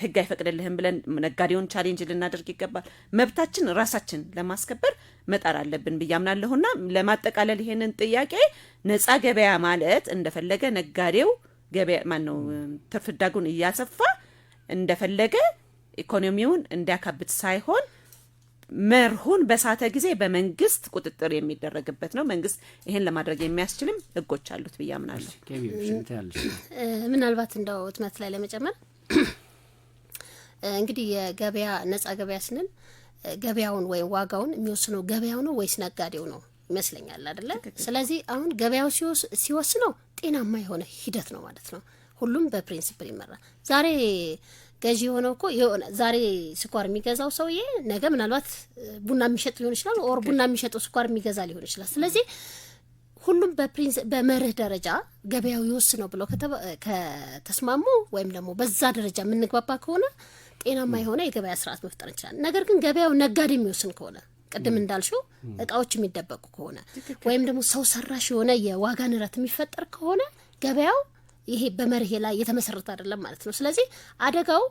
ህግ አይፈቅድልህም ብለን ነጋዴውን ቻሌንጅ ልናደርግ ይገባል። መብታችን ራሳችን ለማስከበር መጣር አለብን ብዬ አምናለሁና ለማጠቃለል ይሄንን ጥያቄ ነጻ ገበያ ማለት እንደፈለገ ነጋዴው ገበያ ማነው ትርፍ ህዳጉን እያሰፋ እንደፈለገ ኢኮኖሚውን እንዲያካብት ሳይሆን መርሁን በሳተ ጊዜ በመንግስት ቁጥጥር የሚደረግበት ነው። መንግስት ይሄን ለማድረግ የሚያስችልም ህጎች አሉት ብዬ አምናለሁ። ምናልባት እንደው ትመት ላይ ለመጨመር እንግዲህ የገበያ ነጻ ገበያ ስንል ገበያውን ወይ ዋጋውን የሚወስነው ገበያው ነው ወይስ ነጋዴው ነው ይመስለኛል አይደለ? ስለዚህ አሁን ገበያው ሲወስነው ጤናማ የሆነ ሂደት ነው ማለት ነው። ሁሉም በፕሪንሲፕል ይመራል። ዛሬ ገዢ የሆነው እኮ የሆነ ዛሬ ስኳር የሚገዛው ሰውዬ ነገ ምናልባት ቡና የሚሸጥ ሊሆን ይችላል፣ ኦር ቡና የሚሸጠው ስኳር የሚገዛ ሊሆን ይችላል። ስለዚህ ሁሉም በመርህ ደረጃ ገበያው ይወስነው ብለው ከተስማሙ ወይም ደግሞ በዛ ደረጃ የምንግባባ ከሆነ ጤናማ የሆነ የገበያ ስርዓት መፍጠር እንችላለን። ነገር ግን ገበያው ነጋዴ የሚወስን ከሆነ ቅድም እንዳልሽው እቃዎች የሚደበቁ ከሆነ ወይም ደግሞ ሰው ሰራሽ የሆነ የዋጋ ንረት የሚፈጠር ከሆነ ገበያው ይሄ በመርሄ ላይ የተመሰረተ አይደለም ማለት ነው። ስለዚህ አደጋው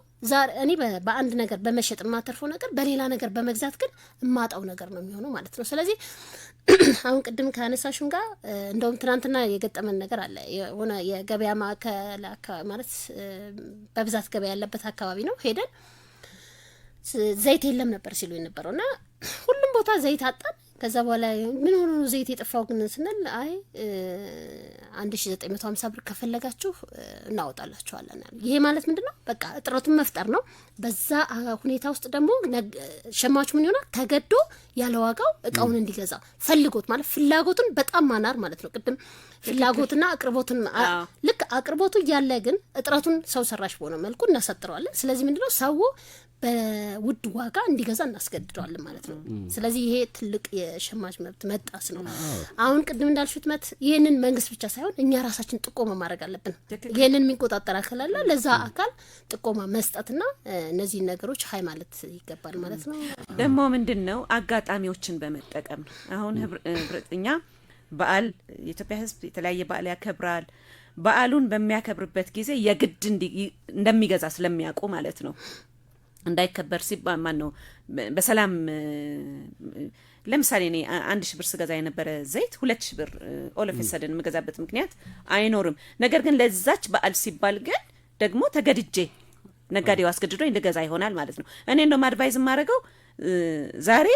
እኔ በአንድ ነገር በመሸጥ የማተርፈው ነገር በሌላ ነገር በመግዛት ግን የማጣው ነገር ነው የሚሆነው ማለት ነው። ስለዚህ አሁን ቅድም ካነሳሽም ጋር እንደውም ትናንትና የገጠመን ነገር አለ። የሆነ የገበያ ማዕከል ማለት በብዛት ገበያ ያለበት አካባቢ ነው። ሄደን ዘይት የለም ነበር ሲሉ የነበረውና ሁሉም ቦታ ዘይት አጣን። ከዛ በኋላ ምን ሆኖ ነው ዘይት የጠፋው ግን ስንል አይ 1950 ብር ከፈለጋችሁ እናወጣላችኋለን አሉ። ይሄ ማለት ምንድነው? በቃ እጥረቱን መፍጠር ነው። በዛ ሁኔታ ውስጥ ደግሞ ሸማቹ ምን ይሆናል? ተገዶ ያለ ዋጋው እቃውን እንዲገዛ ፈልጎት ማለት ፍላጎቱን በጣም ማናር ማለት ነው። ቅድም ፍላጎትና አቅርቦቱን ልክ አቅርቦቱ እያለ ግን እጥረቱን ሰው ሰራሽ በሆነ መልኩ እናሰጥረዋለን። ስለዚህ ምንድነው ሰው በውድ ዋጋ እንዲገዛ እናስገድደዋለን ማለት ነው። ስለዚህ ይሄ ትልቅ የሸማች መብት መጣስ ነው። አሁን ቅድም እንዳልሽት ይሄንን መንግስት ብቻ ሳይሆን እኛ ራሳችን ጥቆማ ማድረግ አለብን። ይሄንን የሚቆጣጠር አካል አለ። ለዛ አካል ጥቆማ መስጠትና እነዚህ ነገሮች ሀይ ማለት ይገባል ማለት ነው። ደግሞ ምንድነው አጋጣሚዎችን በመጠቀም አሁን ህብረተኛ በዓል የኢትዮጵያ ህዝብ የተለያየ በዓል ያከብራል። በዓሉን በሚያከብርበት ጊዜ የግድ እንደሚገዛ ስለሚያውቁ ማለት ነው እንዳይከበር ሲባል ማን ነው በሰላም ለምሳሌ እኔ 1000 ብር ስገዛ የነበረ ዘይት 2000 ብር ኦለፈሰደን መገዛበት ምክንያት አይኖርም። ነገር ግን ለዛች በዓል ሲባል ግን ደግሞ ተገድጄ ነጋዴው አስገድዶኝ እንደገዛ ይሆናል ማለት ነው። እኔ እንደውም አድቫይዝ ማድረገው ዛሬ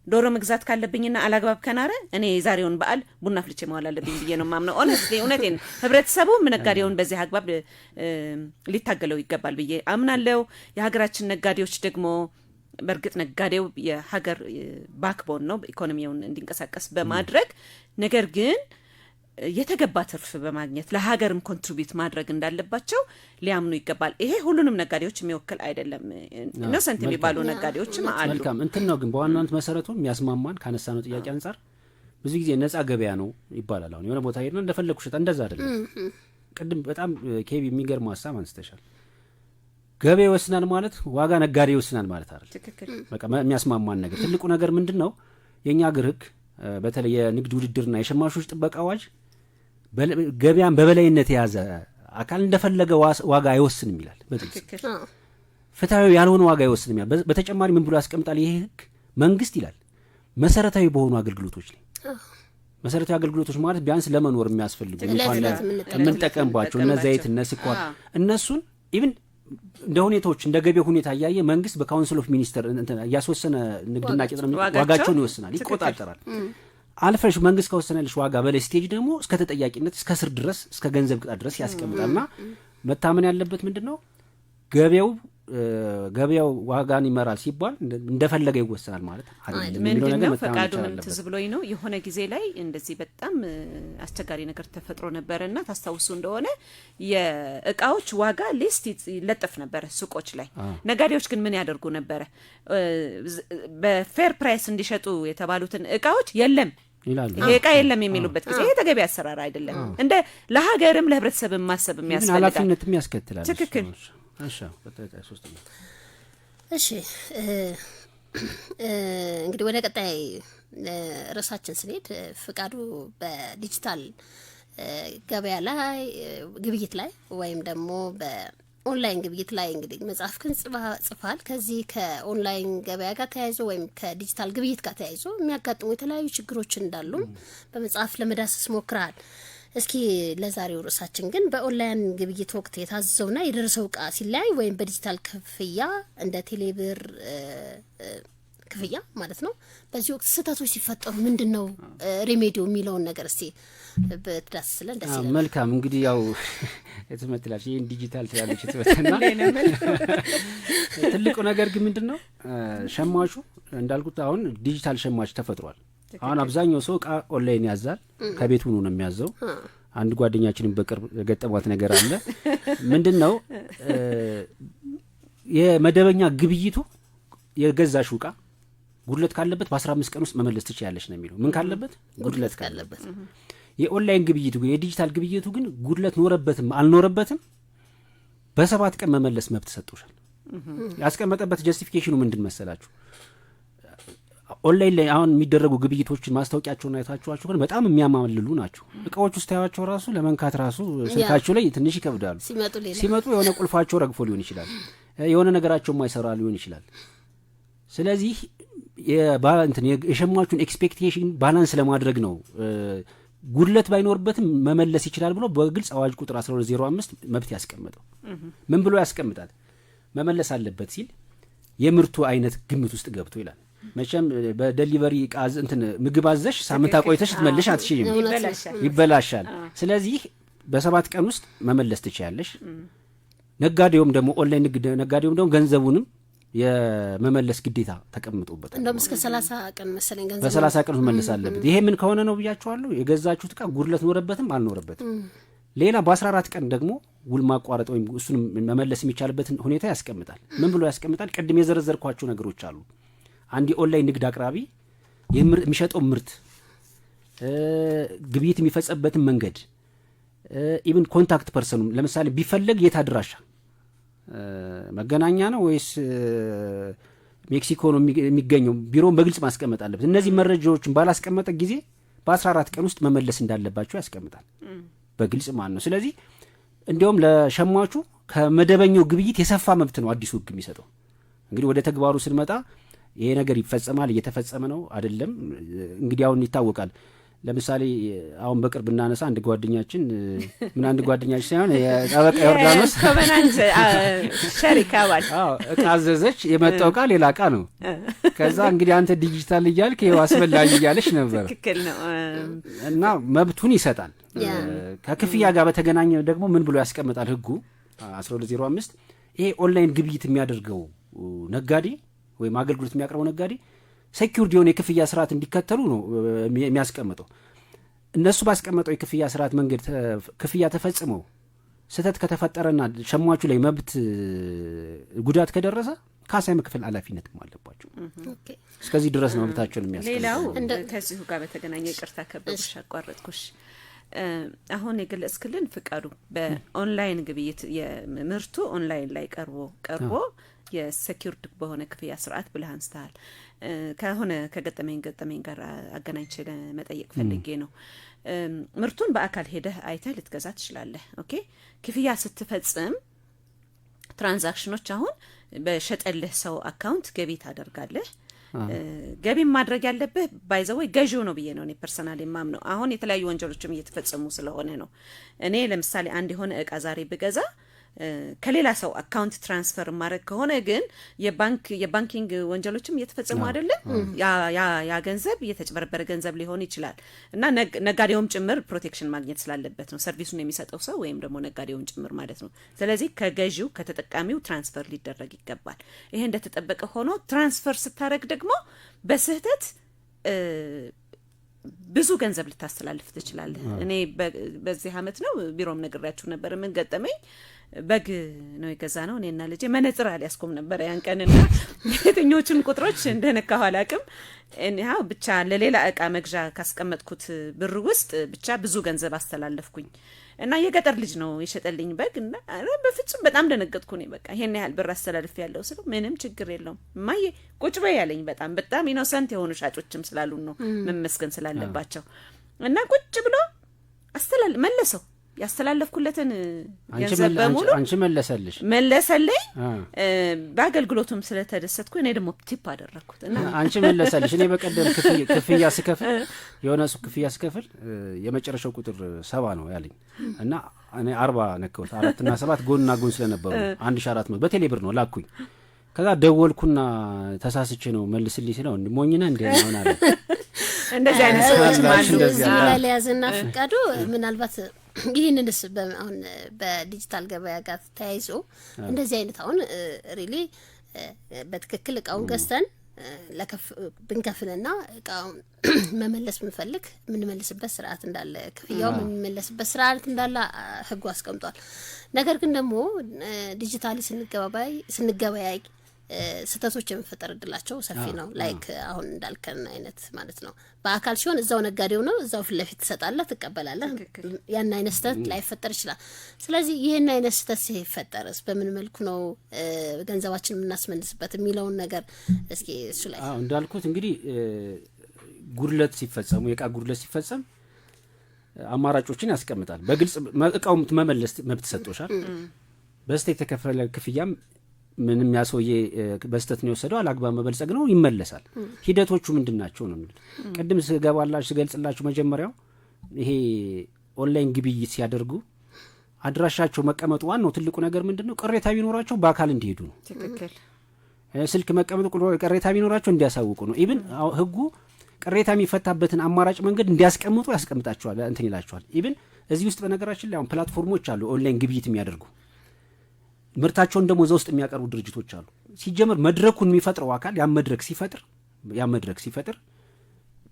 ዶሮ መግዛት ካለብኝና አላግባብ ከናረ እኔ ዛሬውን በዓል ቡና ፍልቼ መዋል አለብኝ ብዬ ነው ማምነው። ኦነስትሊ እውነቴን ህብረተሰቡም ነጋዴውን በዚህ አግባብ ሊታገለው ይገባል ብዬ አምናለሁ። የሀገራችን ነጋዴዎች ደግሞ በእርግጥ ነጋዴው የሀገር ባክቦን ነው ኢኮኖሚውን እንዲንቀሳቀስ በማድረግ ነገር ግን የተገባ ትርፍ በማግኘት ለሀገርም ኮንትሪቢዩት ማድረግ እንዳለባቸው ሊያምኑ ይገባል። ይሄ ሁሉንም ነጋዴዎች የሚወክል አይደለም። ኢኖሰንት የሚባሉ ነጋዴዎችም አሉ። መልካም እንትን ነው ግን በዋናነት መሰረቱ የሚያስማማን ካነሳነው ጥያቄ አንፃር ብዙ ጊዜ ነፃ ገበያ ነው ይባላል። አሁን የሆነ ቦታ ሄድና እንደፈለኩ ሽጣ እንደዛ አይደለም። ቅድም በጣም ኬቢ የሚገርም ሀሳብ አንስተሻል። ገበያ ይወስናል ማለት ዋጋ ነጋዴ ይወስናል ማለት አይደል። በቃ የሚያስማማን ነገር ትልቁ ነገር ምንድነው? የኛ ሀገር ህግ በተለይ የንግድ ውድድርና የሸማቾች ጥበቃ አዋጅ ገበያን በበላይነት የያዘ አካል እንደፈለገ ዋጋ አይወስንም ይላል። በግልጽ ፍትሃዊ ያልሆነ ዋጋ አይወስንም ይላል። በተጨማሪ ምን ብሎ ያስቀምጣል? ይሄ ህግ መንግስት ይላል መሰረታዊ በሆኑ አገልግሎቶች ላይ መሰረታዊ አገልግሎቶች ማለት ቢያንስ ለመኖር የሚያስፈልጉ እንኳን ለምንጠቀምባቸው እነ ዘይት እነ ስኳር እነሱን ኢቭን እንደ ሁኔታዎች እንደ ገበያ ሁኔታ እያየ መንግስት በካውንስል ኦፍ ሚኒስተር ያስወሰነ ንግድና ቄጥና ዋጋቸውን ይወስናል፣ ይቆጣጠራል። አልፈሽ መንግስት ከወሰነልሽ ዋጋ በላይ ስቴጅ ደግሞ እስከ ተጠያቂነት እስከ ስር ድረስ እስከ ገንዘብ ቅጣት ድረስ ያስቀምጣልና መታመን ያለበት ምንድነው? ገበያው ዋጋን ይመራል ሲባል እንደፈለገ ይወሰናል ማለት አይደለም። ምንድነው ፈቃዱንም ትዝ ብሎኝ ነው የሆነ ጊዜ ላይ እንደዚህ በጣም አስቸጋሪ ነገር ተፈጥሮ ነበርና ታስታውሱ እንደሆነ የእቃዎች ዋጋ ሊስት ይለጠፍ ነበር ሱቆች ላይ። ነጋዴዎች ግን ምን ያደርጉ ነበር? በፌር ፕራይስ እንዲሸጡ የተባሉትን እቃዎች የለም ይሄ እቃ የለም የሚሉበት ጊዜ ይሄ ተገቢ አሰራር አይደለም። እንደ ለሀገርም ለህብረተሰብም ማሰብ የሚያስፈልጋል፣ ኃላፊነትም ያስከትላል። ትክክል። እሺ እንግዲህ ወደ ቀጣይ ርዕሳችን ስንሄድ ፍቃዱ በዲጂታል ገበያ ላይ ግብይት ላይ ወይም ደግሞ በኦንላይን ግብይት ላይ እንግዲህ መጽሐፍክን ጽፋል። ከዚህ ከኦንላይን ገበያ ጋር ተያይዞ ወይም ከዲጂታል ግብይት ጋር ተያይዞ የሚያጋጥሙ የተለያዩ ችግሮች እንዳሉ በመጽሐፍ ለመዳሰስ ሞክረሃል። እስኪ ለዛሬው ርዕሳችን ግን በኦንላይን ግብይት ወቅት የታዘዘውና የደረሰው እቃ ሲለያይ ወይም በዲጂታል ክፍያ እንደ ቴሌብር ክፍያ ማለት ነው በዚህ ወቅት ስህተቶች ሲፈጠሩ ምንድነው ሪሜዲው የሚለውን ነገር እስቲ በትዳስለን ደስ ይላል። መልካም እንግዲህ ያው የተመትላሽ ይሄን ዲጂታል ስላለች ተወተና ትልቁ ነገር ግን ምንድነው ሸማቹ እንዳልኩት አሁን ዲጂታል ሸማች ተፈጥሯል። አሁን አብዛኛው ሰው እቃ ኦንላይን ያዛል፣ ከቤት ሆኖ ነው የሚያዘው። አንድ ጓደኛችንን በቅርብ ገጠሟት ነገር አለ። ምንድነው የመደበኛ ግብይቱ የገዛሽው እቃ ጉድለት ካለበት በ15 ቀን ውስጥ መመለስ ትችያለሽ ነው የሚለው። ምን ካለበት? ጉድለት ካለበት። የኦንላይን ግብይቱ ግን የዲጂታል ግብይቱ ግን ጉድለት ኖረበትም አልኖረበትም በ7 ቀን መመለስ መብት ሰጥቶሻል። ያስቀመጠበት ጀስቲፊኬሽኑ ምንድን መሰላችሁ? ኦንላይን ላይ አሁን የሚደረጉ ግብይቶችን ማስታወቂያቸውን አይታችኋቸው ግን በጣም የሚያማልሉ ናቸው። እቃዎች ውስጥ ታያቸው ራሱ ለመንካት ራሱ ስልካቸው ላይ ትንሽ ይከብዳሉ። ሲመጡ የሆነ ቁልፋቸው ረግፎ ሊሆን ይችላል፣ የሆነ ነገራቸው ማይሰራ ሊሆን ይችላል። ስለዚህ የሸማቹን ኤክስፔክቴሽን ባላንስ ለማድረግ ነው ጉድለት ባይኖርበትም መመለስ ይችላል ብሎ በግልጽ አዋጅ ቁጥር 1205 መብት ያስቀምጠው። ምን ብሎ ያስቀምጣል? መመለስ አለበት ሲል የምርቱ አይነት ግምት ውስጥ ገብቶ ይላል። መቼም በዴሊቨሪ ምግብ አዘሽ ሳምንት አቆይተሽ ትመልሽ አትችይም፣ ይበላሻል። ስለዚህ በ7 ቀን ውስጥ መመለስ ትችያለሽ። ነጋዴውም ደግሞ ኦንላይን ነጋዴውም ደግሞ ገንዘቡንም የመመለስ ግዴታ ተቀምጦበታል። እንደውም እስከ 30 ቀን መሰለኝ ገንዘቡ በ30 ቀን መመለስ አለበት። ይሄ ምን ከሆነ ነው ብያችኋለሁ፣ የገዛችሁት ዕቃ ጉድለት ኖረበትም አልኖረበትም። ሌላ በ14 ቀን ደግሞ ውል ማቋረጥ ወይም እሱን መመለስ የሚቻልበትን ሁኔታ ያስቀምጣል። ምን ብሎ ያስቀምጣል? ቅድም የዘረዘርኳቸው ነገሮች አሉ። አንድ ኦንላይን ንግድ አቅራቢ የሚሸጠው ምርት፣ ግብይት የሚፈጸምበትን መንገድ፣ ኢቭን ኮንታክት ፐርሰኑ ለምሳሌ ቢፈለግ የት አድራሻ መገናኛ ነው ወይስ ሜክሲኮ ነው የሚገኘው ቢሮውን በግልጽ ማስቀመጥ አለበት። እነዚህ መረጃዎችን ባላስቀመጠ ጊዜ በ14 ቀን ውስጥ መመለስ እንዳለባቸው ያስቀምጣል በግልጽ ማለት ነው። ስለዚህ እንዲያውም ለሸማቹ ከመደበኛው ግብይት የሰፋ መብት ነው አዲሱ ሕግ የሚሰጠው። እንግዲህ ወደ ተግባሩ ስንመጣ ይሄ ነገር ይፈጸማል፣ እየተፈጸመ ነው አይደለም እንግዲህ አሁን ይታወቃል። ለምሳሌ አሁን በቅርብ እናነሳ አንድ ጓደኛችን ሳይሆን የጠበቃ ዮርዳኖስ ኮቨናንት ሸሪካ ባል እቃ አዘዘች፣ የመጣው እቃ ሌላ እቃ ነው። ከዛ እንግዲህ አንተ ዲጂታል እያልክ ይኸው አስፈላጊ እያለች ነበር። ትክክል ነው። እና መብቱን ይሰጣል። ከክፍያ ጋር በተገናኘ ደግሞ ምን ብሎ ያስቀምጣል ህጉ 1205 ይሄ ኦንላይን ግብይት የሚያደርገው ነጋዴ ወይም አገልግሎት የሚያቀርበው ነጋዴ ሴኩሪቲ የሆነ የክፍያ ስርዓት እንዲከተሉ ነው የሚያስቀምጠው። እነሱ ባስቀመጠው የክፍያ ስርዓት መንገድ ክፍያ ተፈጽመው ስህተት ከተፈጠረና ሸማቹ ላይ መብት ጉዳት ከደረሰ ካሳ የመክፈል ኃላፊነትም አለባቸው። እስከዚህ ድረስ ነው መብታቸውን የሚያስቀምጠው። ሌላው ከዚሁ ጋር በተገናኘ ይቅርታ ከበብሽ አቋረጥኩሽ። አሁን የገለጽክልን ፍቃዱ በኦንላይን ግብይት የምርቱ ኦንላይን ላይ ቀርቦ የሴኩሪቲ በሆነ ክፍያ ስርዓት ብለህ አንስተሃል። ከሆነ ከገጠመኝ ጋር አገናኝቼ ለመጠየቅ ፈልጌ ነው። ምርቱን በአካል ሄደህ አይተህ ልትገዛ ትችላለህ። ኦኬ፣ ክፍያ ስትፈጽም ትራንዛክሽኖች አሁን በሸጠልህ ሰው አካውንት ገቢ ታደርጋለህ። ገቢ ማድረግ ያለብህ ባይዘው ገዢው ነው ብዬ ነው እኔ ፐርሰናሊ የማምነው። አሁን የተለያዩ ወንጀሎችም እየተፈጸሙ ስለሆነ ነው። እኔ ለምሳሌ አንድ የሆነ እቃ ዛሬ ብገዛ ከሌላ ሰው አካውንት ትራንስፈር ማድረግ ከሆነ ግን የባንኪንግ ወንጀሎችም እየተፈጸሙ አይደለም። ያ ገንዘብ የተጨበረበረ ገንዘብ ሊሆን ይችላል እና ነጋዴውም ጭምር ፕሮቴክሽን ማግኘት ስላለበት ነው ሰርቪሱን የሚሰጠው ሰው ወይም ደግሞ ነጋዴውም ጭምር ማለት ነው። ስለዚህ ከገዢው ከተጠቃሚው ትራንስፈር ሊደረግ ይገባል። ይሄ እንደተጠበቀ ሆኖ ትራንስፈር ስታረግ ደግሞ በስህተት ብዙ ገንዘብ ልታስተላልፍ ትችላለህ። እኔ በዚህ አመት ነው ቢሮም ነግሬያችሁ ነበር ምን ገጠመኝ። በግ ነው የገዛ ነው እኔና ልጄ መነጽር አልያዝኩም ነበር ያን ቀንና የትኞቹን ቁጥሮች እንደነካሁ አላውቅም። እኔው ብቻ ለሌላ እቃ መግዣ ካስቀመጥኩት ብር ውስጥ ብቻ ብዙ ገንዘብ አስተላለፍኩኝ እና የገጠር ልጅ ነው የሸጠልኝ በግ እና በፍጹም በጣም ደነገጥኩ። እኔ በቃ ይሄን ያህል ብር አስተላልፍ ያለው ስለው ምንም ችግር የለውም ማየ ቁጭ በይ ያለኝ በጣም ኢኖሰንት የሆኑ ሻጮችም ስላሉ ነው መመስገን ስላለባቸው እና ቁጭ ብሎ መለሰው ያስተላለፍኩለትን ገንዘብ በሙሉ አንቺ መለሰልኝ። በአገልግሎቱም ስለተደሰትኩ እኔ ደግሞ ቲፕ አደረኩት እና አንቺ መለሰልሽ። እኔ በቀደም ክፍያ ስከፍል የሆነ ሱቅ ክፍያ ስከፍል የመጨረሻው ቁጥር 70 ነው ያለኝ እና እኔ 40 ነከውት 4 እና 7 ጎንና ጎን ስለነበሩ 1400 በቴሌ ብር ነው ላኩኝ። ከዛ ደወልኩና ተሳስቼ ነው መልስልኝ ሲለው ሞኝና እንደሆነ አለ። እንደዚህ አይነት ሰዎች ማለት ነው። እዚህ ላይ ያዘና ፍቃዱ ምናልባት ይህንንስ አሁን በዲጂታል ገበያ ጋር ተያይዞ እንደዚህ አይነት አሁን ሪሊ በትክክል እቃውን ገዝተን ብንከፍልና እቃውን መመለስ ብንፈልግ የምንመልስበት ስርዓት እንዳለ ክፍያው የምንመለስበት ስርዓት እንዳለ ህጉ አስቀምጧል። ነገር ግን ደግሞ ዲጂታሊ ስንገበያይ ስተቶች የመፈጠር እድላቸው ሰፊ ነው። ላይክ አሁን እንዳልከን አይነት ማለት ነው። በአካል ሲሆን እዛው ነጋዴው ነው እዛው ፊት ለፊት ትሰጣለህ ትቀበላለህ። ያን አይነት ስተት ላይፈጠር ይችላል። ስለዚህ ይሄን አይነት ስተት ሲፈጠርስ በምን መልኩ ነው ገንዘባችን የምናስመልስበት የሚለውን ነገር እስኪ እሱ ላይ እንዳልኩት እንግዲህ ጉድለት ሲፈጸሙ የዕቃ ጉድለት ሲፈጸም አማራጮችን ያስቀምጣል። በግልጽ እቃው መመለስ መብት ሰጥቶሻል። በስቴት የተከፈለ ክፍያም ምንም ያሰውዬ በስተት ነው የወሰደው አላግባብ መበልጸግ ነው ይመለሳል። ሂደቶቹ ምንድናቸው ነው የሚሉት። ቅድም ስገልጽላችሁ መጀመሪያው ይሄ ኦንላይን ግብይት ሲያደርጉ አድራሻቸው መቀመጡ ዋናው ትልቁ ነገር ምንድነው? ቅሬታ ቢኖራቸው በአካል እንዲሄዱ ነው። ትክክል። ስልክ መቀመጡ ቅሬታ ቢኖራቸው እንዲያሳውቁ ነው። ኢቭን ህጉ ቅሬታ የሚፈታበትን አማራጭ መንገድ እንዲያስቀምጡ ያስቀምጣቸዋል፣ እንትን ይላቸዋል። ኢቭን እዚህ ውስጥ በነገራችን ላይ አሁን ፕላትፎርሞች አሉ ኦንላይን ግብይት የሚያደርጉ ምርታቸውን ደግሞ እዛ ውስጥ የሚያቀርቡ ድርጅቶች አሉ። ሲጀምር መድረኩን የሚፈጥረው አካል ያ መድረክ ሲፈጥር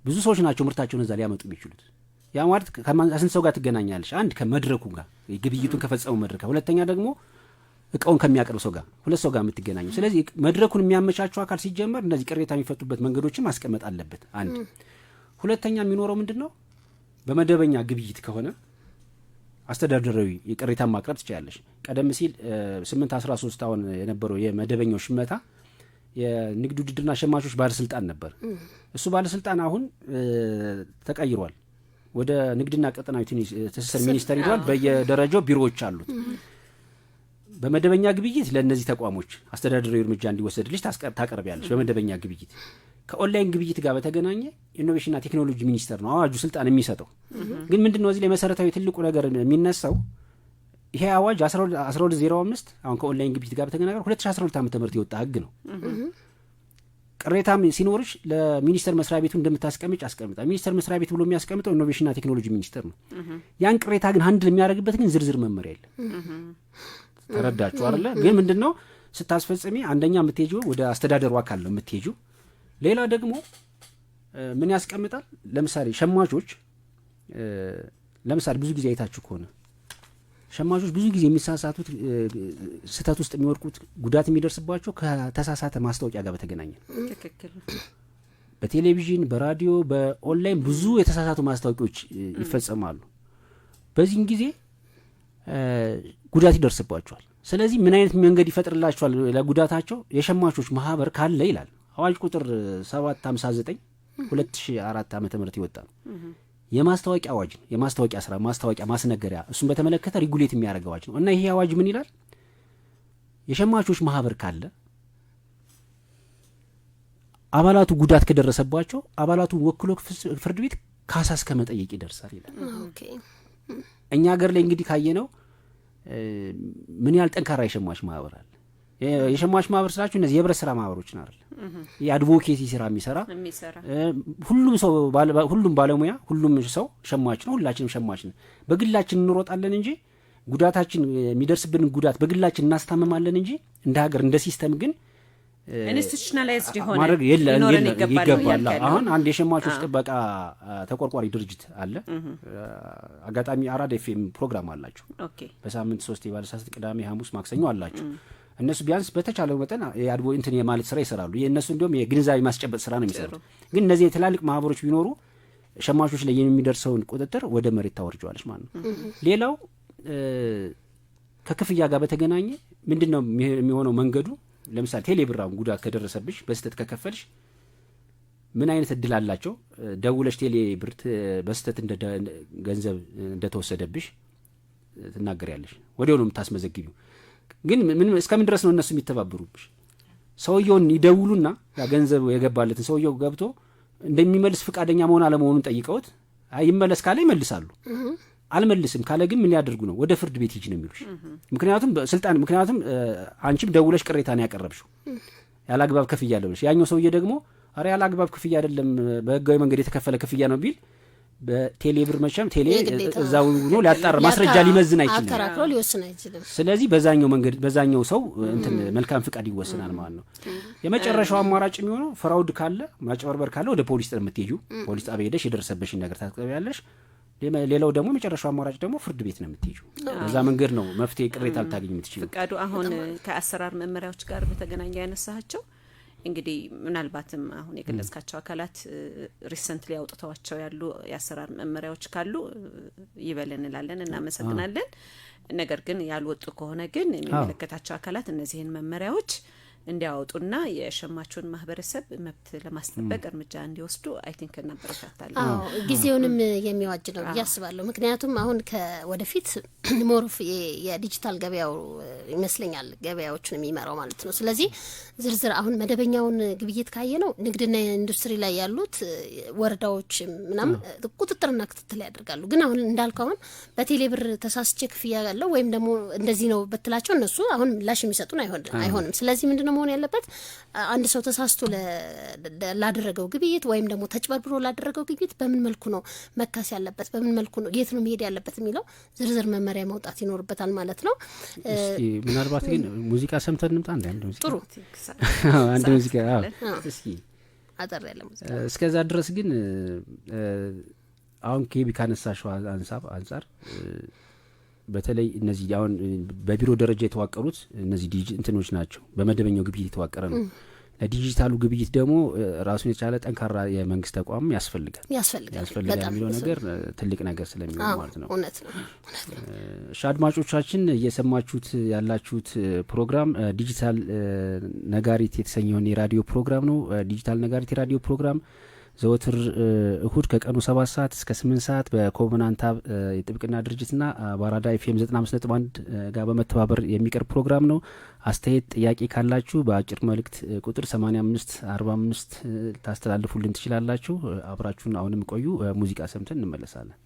ብዙ ሰዎች ናቸው ምርታቸውን እዛ ሊያመጡ የሚችሉት። ያ ማለት ከስንት ሰው ጋር ትገናኛለሽ? አንድ ከመድረኩ ጋር ግብይቱን ከፈጸሙ መድረክ፣ ሁለተኛ ደግሞ እቃውን ከሚያቀርብ ሰው ጋር ሁለት ሰው ጋር የምትገናኙ። ስለዚህ መድረኩን የሚያመቻቸው አካል ሲጀመር እነዚህ ቅሬታ የሚፈቱበት መንገዶችን ማስቀመጥ አለበት። አንድ ሁለተኛ የሚኖረው ምንድነው? በመደበኛ ግብይት ከሆነ አስተዳደራዊ የቅሬታ ማቅረብ ትችላለሽ። ቀደም ሲል 813 አሁን የነበረው የመደበኛው ሽመታ የንግድ ውድድርና ሸማቾች ባለስልጣን ነበር። እሱ ባለስልጣን አሁን ተቀይሯል። ወደ ንግድና ቀጠናዊ ትስስር ሚኒስቴር ሄዷል። በየደረጃው ቢሮዎች አሉት። በመደበኛ ግብይት ለእነዚህ ተቋሞች አስተዳደራዊ እርምጃ እንዲወሰድልሽ ታቀርቢያለሽ። በመደበኛ ግብይት ከኦንላይን ግብይት ጋር በተገናኘ ኢኖቬሽንና ቴክኖሎጂ ሚኒስቴር ነው አዋጁ ስልጣን የሚሰጠው። ግን ምንድነው እዚህ ላይ መሰረታዊ ትልቁ ነገር የሚነሳው ይሄ አዋጅ 1205 አሁን ከኦንላይን ግብይት ጋር በተገናኘ 2012 ዓ.ም የወጣ ህግ ነው። ቅሬታም ሲኖርሽ ለሚኒስቴር መስሪያ ቤቱ እንደምታስቀምጭ አስቀምጣ። ሚኒስቴር መስሪያ ቤት ብሎ የሚያስቀምጠው ኢኖቬሽንና ቴክኖሎጂ ሚኒስቴር ነው። ያን ቅሬታ ግን ሃንድል የሚያደርግበት ግን ዝርዝር መመሪያ የለም። ተረዳችሁ አይደለ? ግን ምንድነው ስታስፈጽሚ አንደኛ የምትሄጂው ወደ አስተዳደሩ አካል ነው የምትሄጂው። ሌላ ደግሞ ምን ያስቀምጣል? ለምሳሌ ሸማቾች ለምሳሌ ብዙ ጊዜ አይታችሁ ከሆነ ሸማቾች ብዙ ጊዜ የሚሳሳቱት ስህተት ውስጥ የሚወድቁት ጉዳት የሚደርስባቸው ከተሳሳተ ማስታወቂያ ጋር በተገናኘ ትክክል። በቴሌቪዥን፣ በራዲዮ፣ በኦንላይን ብዙ የተሳሳቱ ማስታወቂያዎች ይፈጸማሉ። በዚህን ጊዜ ጉዳት ይደርስባቸዋል። ስለዚህ ምን አይነት መንገድ ይፈጥርላቸዋል ለጉዳታቸው? የሸማቾች ማህበር ካለ ይላል አዋጅ ቁጥር 759 2004 ዓ.ም ይወጣ ነው። የማስታወቂያ አዋጅ ነው። የማስታወቂያ ስራ ማስታወቂያ ማስነገሪያ እሱን በተመለከተ ሪጉሌት የሚያደርግ አዋጅ ነው። እና ይሄ አዋጅ ምን ይላል? የሸማቾች ማህበር ካለ አባላቱ ጉዳት ከደረሰባቸው አባላቱ ወክሎ ፍርድ ቤት ካሳ እስከ መጠየቅ ይደርሳል ይላል። እኛ ሀገር ላይ እንግዲህ ካየነው ምን ያህል ጠንካራ የሸማች ማህበር አለ። የሸማች ማህበር ስላችሁ እነዚህ የህብረት ስራ ማህበሮች ናቸው። የአድቮኬሲ ስራ የሚሰራ ሁሉም ሰው ሁሉም ባለሙያ ሁሉም ሰው ሸማች ነው። ሁላችንም ሸማች ነን። በግላችን እንሮጣለን እንጂ ጉዳታችን የሚደርስብን ጉዳት በግላችን እናስታመማለን እንጂ እንደ ሀገር እንደ ሲስተም ግን ኢንስቲቱሽናላይዝድ ሆነ ማድረግ ይገባል። አሁን አንድ የሸማቾች ጥበቃ ተቆርቋሪ ድርጅት አለ። አጋጣሚ አራዳ ኤፍኤም ፕሮግራም አላቸው። በሳምንት 3 የባለሳሳት ቅዳሜ፣ ሐሙስ፣ ማክሰኞ አላቸው። እነሱ ቢያንስ በተቻለው መጠን የአድቮ እንትን የማለት ስራ ይሰራሉ። የእነሱ እንዲሁም የግንዛቤ ማስጨበጥ ስራ ነው የሚሰሩት። ግን እነዚህ የትላልቅ ማህበሮች ቢኖሩ ሸማቾች ላይ የሚደርሰውን ቁጥጥር ወደ መሬት ታወርጀዋለች ማለት ነው። ሌላው ከክፍያ ጋር በተገናኘ ምንድነው የሚሆነው መንገዱ? ለምሳሌ ቴሌብራም ጉዳት ከደረሰብሽ በስተት ከከፈልሽ ምን አይነት እድል አላቸው? ደውለሽ ቴሌብር በስተት እንደ ገንዘብ እንደተወሰደብሽ ትናገሪያለሽ። ወዲያው ነው የምታስመዘግቢው። ግን ምን እስከምን ድረስ ነው እነሱ የሚተባበሩብሽ? ሰውየውን ይደውሉና ያ ገንዘብ የገባለትን ሰውየው ገብቶ እንደሚመልስ ፍቃደኛ መሆን አለመሆኑን ጠይቀውት ይመለስ ካለ ይመልሳሉ። አልመልስም ካለ ግን ምን ያደርጉ ነው? ወደ ፍርድ ቤት ሂጂ ነው የሚሉሽ። ምክንያቱም አንቺም ደውለሽ ቅሬታ ነው ያቀረብሽው ያላግባብ ክፍያ አለ ብለሽ፣ ያኛው ሰውዬ ደግሞ አረ ያላግባብ ክፍያ አይደለም በህጋዊ መንገድ የተከፈለ ክፍያ ነው ቢል በቴሌብር መቼም ቴሌ እዛው ነው ሊያጣራ ማስረጃ ሊመዝን አይችልም፣ አከራክሮ ሊወስን አይችልም። ስለዚህ በዛኛው ሰው እንትን መልካም ፍቃድ ይወሰናል ማለት ነው። የመጨረሻው አማራጭ የሚሆነው ፍራውድ ካለ ማጭበርበር ካለ ወደ ፖሊስ ጣቢያ የምትሄጂው ፖሊስ ጣቢያ ሄደሽ የደረሰበሽን ነገር ታቀርቢያለሽ። ሌላው ደግሞ መጨረሻው አማራጭ ደግሞ ፍርድ ቤት ነው የምትሄጂው። በዛ መንገድ ነው መፍትሄ ቅሬታ ልታገኝ የምትችይው። ፍቃዱ አሁን ከአሰራር መመሪያዎች ጋር በተገናኘ ያነሳቸው እንግዲህ ምናልባትም አሁን የገለጽካቸው አካላት ሪሰንትሊ ያውጥተዋቸው ያሉ የአሰራር መመሪያዎች ካሉ ይበለን እንላለን፣ እናመሰግናለን። ነገር ግን ያልወጡ ከሆነ ግን የሚመለከታቸው አካላት እነዚህን መመሪያዎች እንዲያወጡና የሸማቹን ማህበረሰብ መብት ለማስጠበቅ እርምጃ እንዲወስዱ አይ ቲንክ እናበረታታለን። ጊዜውንም የሚዋጅ ነው ያስባለሁ። ምክንያቱም አሁን ከወደፊት ሞርፍ የዲጂታል ገበያው ይመስለኛል ገበያዎችን የሚመራው ማለት ነው። ስለዚህ ዝርዝር አሁን መደበኛውን ግብይት ካየ ነው ንግድና ኢንዱስትሪ ላይ ያሉት ወረዳዎች ምናምን ቁጥጥርና ክትትል ያደርጋሉ። ግን አሁን እንዳልከው አሁን በቴሌብር ተሳስቼ ክፍያ ያለው ወይም ደግሞ እንደዚህ ነው በትላቸው እነሱ አሁን ምላሽ የሚሰጡን አይሆንም። ስለዚህ ምንድነው መሆን ያለበት አንድ ሰው ተሳስቶ ላደረገው ግብይት ወይም ደግሞ ተጭበርብሮ ላደረገው ግብይት በምን መልኩ ነው መካስ ያለበት፣ በምን መልኩ ነው የት ነው መሄድ ያለበት የሚለው ዝርዝር መመሪያ መውጣት ይኖርበታል ማለት ነው። እስኪ ምናልባት ግን ሙዚቃ ሰምተን እንምጣ። አንድ ሙዚቃ ጥሩ አንድ ሙዚቃ እስኪ አጠር ያለ ሙዚቃ። እስከዛ ድረስ ግን አሁን ኬቢ ካነሳሽው አንጻር በተለይ እነዚህ አሁን በቢሮ ደረጃ የተዋቀሩት እነዚህ እንትኖች ናቸው። በመደበኛው ግብይት የተዋቀረ ነው። ለዲጂታሉ ግብይት ደግሞ ራሱን የቻለ ጠንካራ የመንግስት ተቋም ያስፈልጋል የሚለው ነገር ትልቅ ነገር ስለሚሆን ማለት ነው። እውነት ነው። አድማጮቻችን እየሰማችሁት ያላችሁት ፕሮግራም ዲጂታል ነጋሪት የተሰኘውን የራዲዮ ፕሮግራም ነው። ዲጂታል ነጋሪት የራዲዮ ፕሮግራም ዘወትር እሁድ ከቀኑ 7 ሰዓት እስከ 8 ሰዓት በኮቨናንት የጥብቅና ድርጅትና በአራዳ ኤፍኤም 95.1 ጋር በመተባበር የሚቀርብ ፕሮግራም ነው። አስተያየት ጥያቄ ካላችሁ በአጭር መልእክት ቁጥር 8545 ታስተላልፉልን ትችላላችሁ። አብራችሁን አሁንም ቆዩ። ሙዚቃ ሰምተን እንመለሳለን።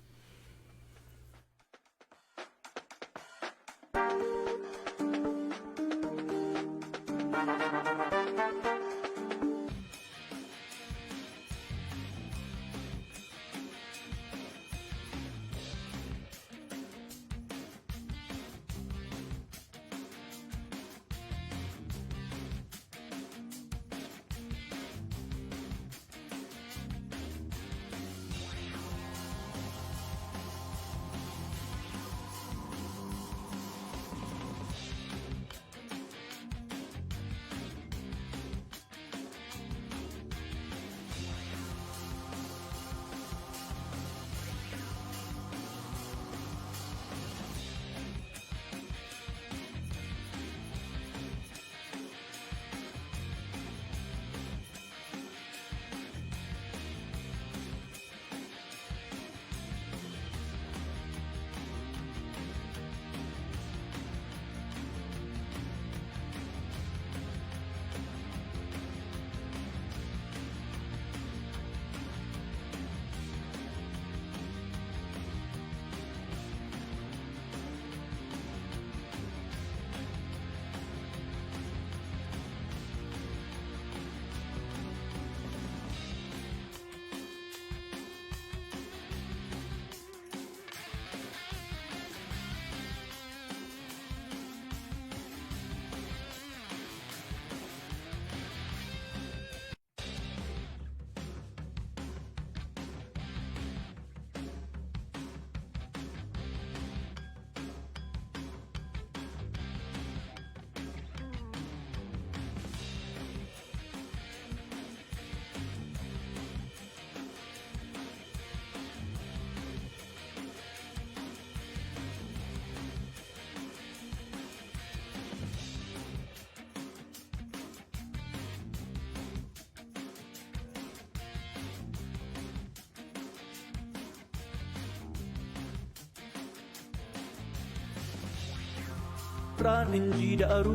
ብርሃን እንጂ ዳሩ